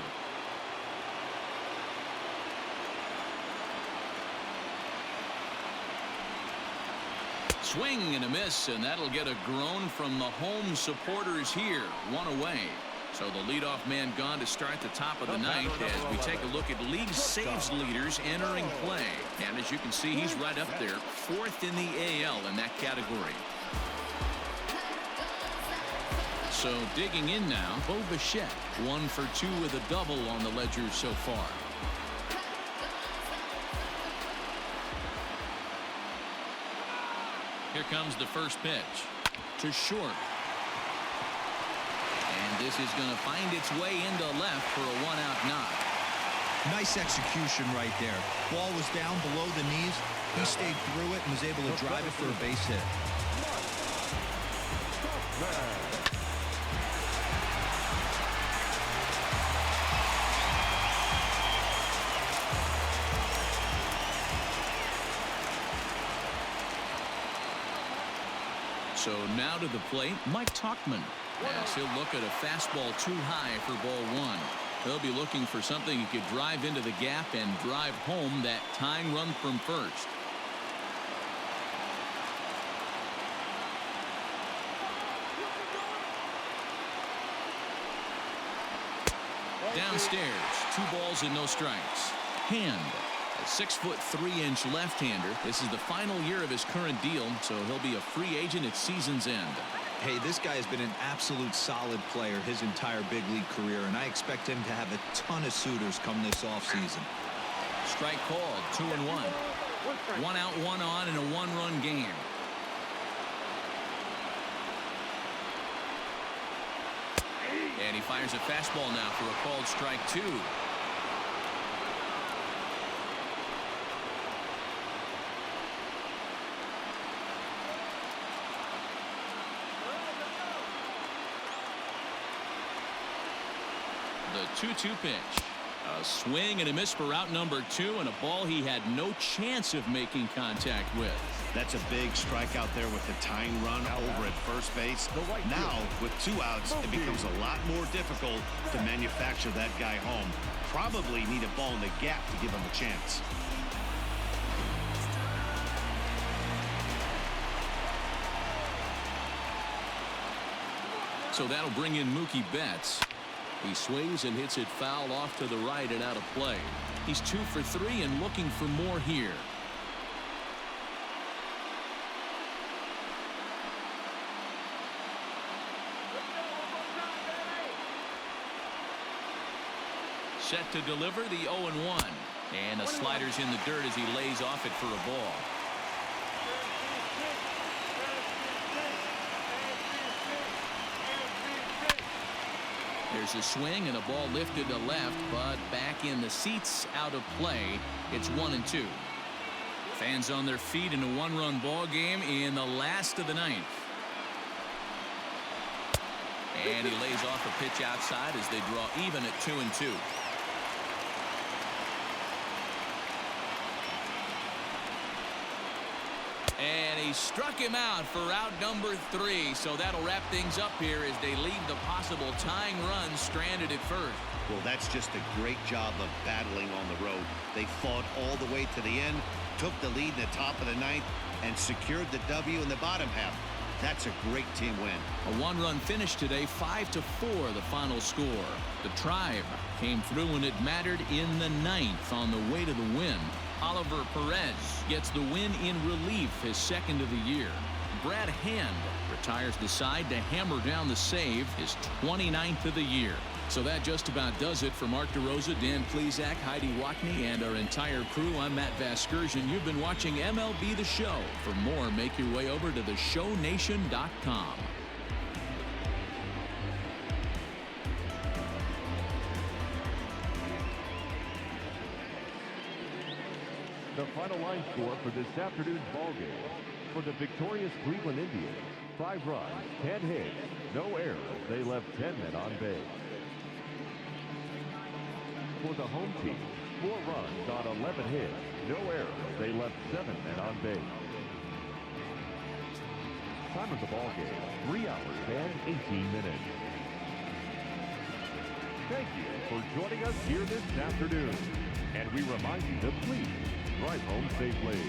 Swing and a miss, and that'll get a groan from the home supporters here. 1 away. So the leadoff man gone to start the top of the ninth as we take a look at league saves leaders entering play. And as you can see, he's right up there, 4th in the AL in that category. So digging in now, Bo Bichette, 1 for 2 with a double on the ledger so far. Here comes the first pitch to short. And this is going to find its way into left for a 1-out knock. Nice execution right there. Ball was down below the knees. He stayed through it and was able to drive it for a base hit. So now to the plate, Mike Tauchman. As he'll look at a fastball too high for ball 1. He'll be looking for something he could drive into the gap and drive home that tying run from first. Downstairs, 2 balls and no strikes. Hand. A 6'3" left-hander. This is the final year of his current deal, so he'll be a free agent at season's end. Hey, this guy has been an absolute solid player his entire big league career, and I expect him to have a ton of suitors come this offseason. Strike called, 2-1. 1 out, 1 on in a 1-run game. And he fires a fastball now for a called strike 2. The 2-2 pitch. A swing and a miss for out number 2, and a ball he had no chance of making contact with. That's a big strikeout there with the tying run over at first base. Now, with 2 outs, it becomes a lot more difficult to manufacture that guy home. Probably need a ball in the gap to give him a chance. So that'll bring in Mookie Betts. He swings and hits it foul off to the right and out of play. He's 2 for 3 and looking for more here. Set to deliver the 0-1. And the slider's in the dirt as he lays off it for a ball. There's a swing and a ball lifted to left, but back in the seats, out of play. It's 1-2. Fans on their feet in a 1-run ball game in the last of the ninth. And he lays off a pitch outside as they draw even at 2-2. And he struck him out for out number 3. So that'll wrap things up here as they leave the possible tying run stranded at first. Well, that's just a great job of battling on the road. They fought all the way to the end, took the lead in the top of the ninth, and secured the W in the bottom half. That's a great team win. A 1-run finish today, 5-4 the final score. The Tribe came through when it mattered in the ninth on the way to the win. Oliver Perez gets the win in relief, his 2nd of the year. Brad Hand retires the side to hammer down the save, his 29th of the year. So that just about does it for Mark DeRosa, Dan Plesac, Heidi Watney, and our entire crew. I'm Matt Vasgersian. You've been watching MLB The Show. For more, make your way over to theshownation.com. The final line score for this afternoon's ball game. For the victorious Cleveland Indians, 5 runs, 10 hits, no errors. They left 10 men on base. For the home team, 4 runs on 11 hits, no errors. They left 7 men on base. Time of the ball game, 3 hours and 18 minutes. Thank you for joining us here this afternoon. And we remind you to please drive home safely.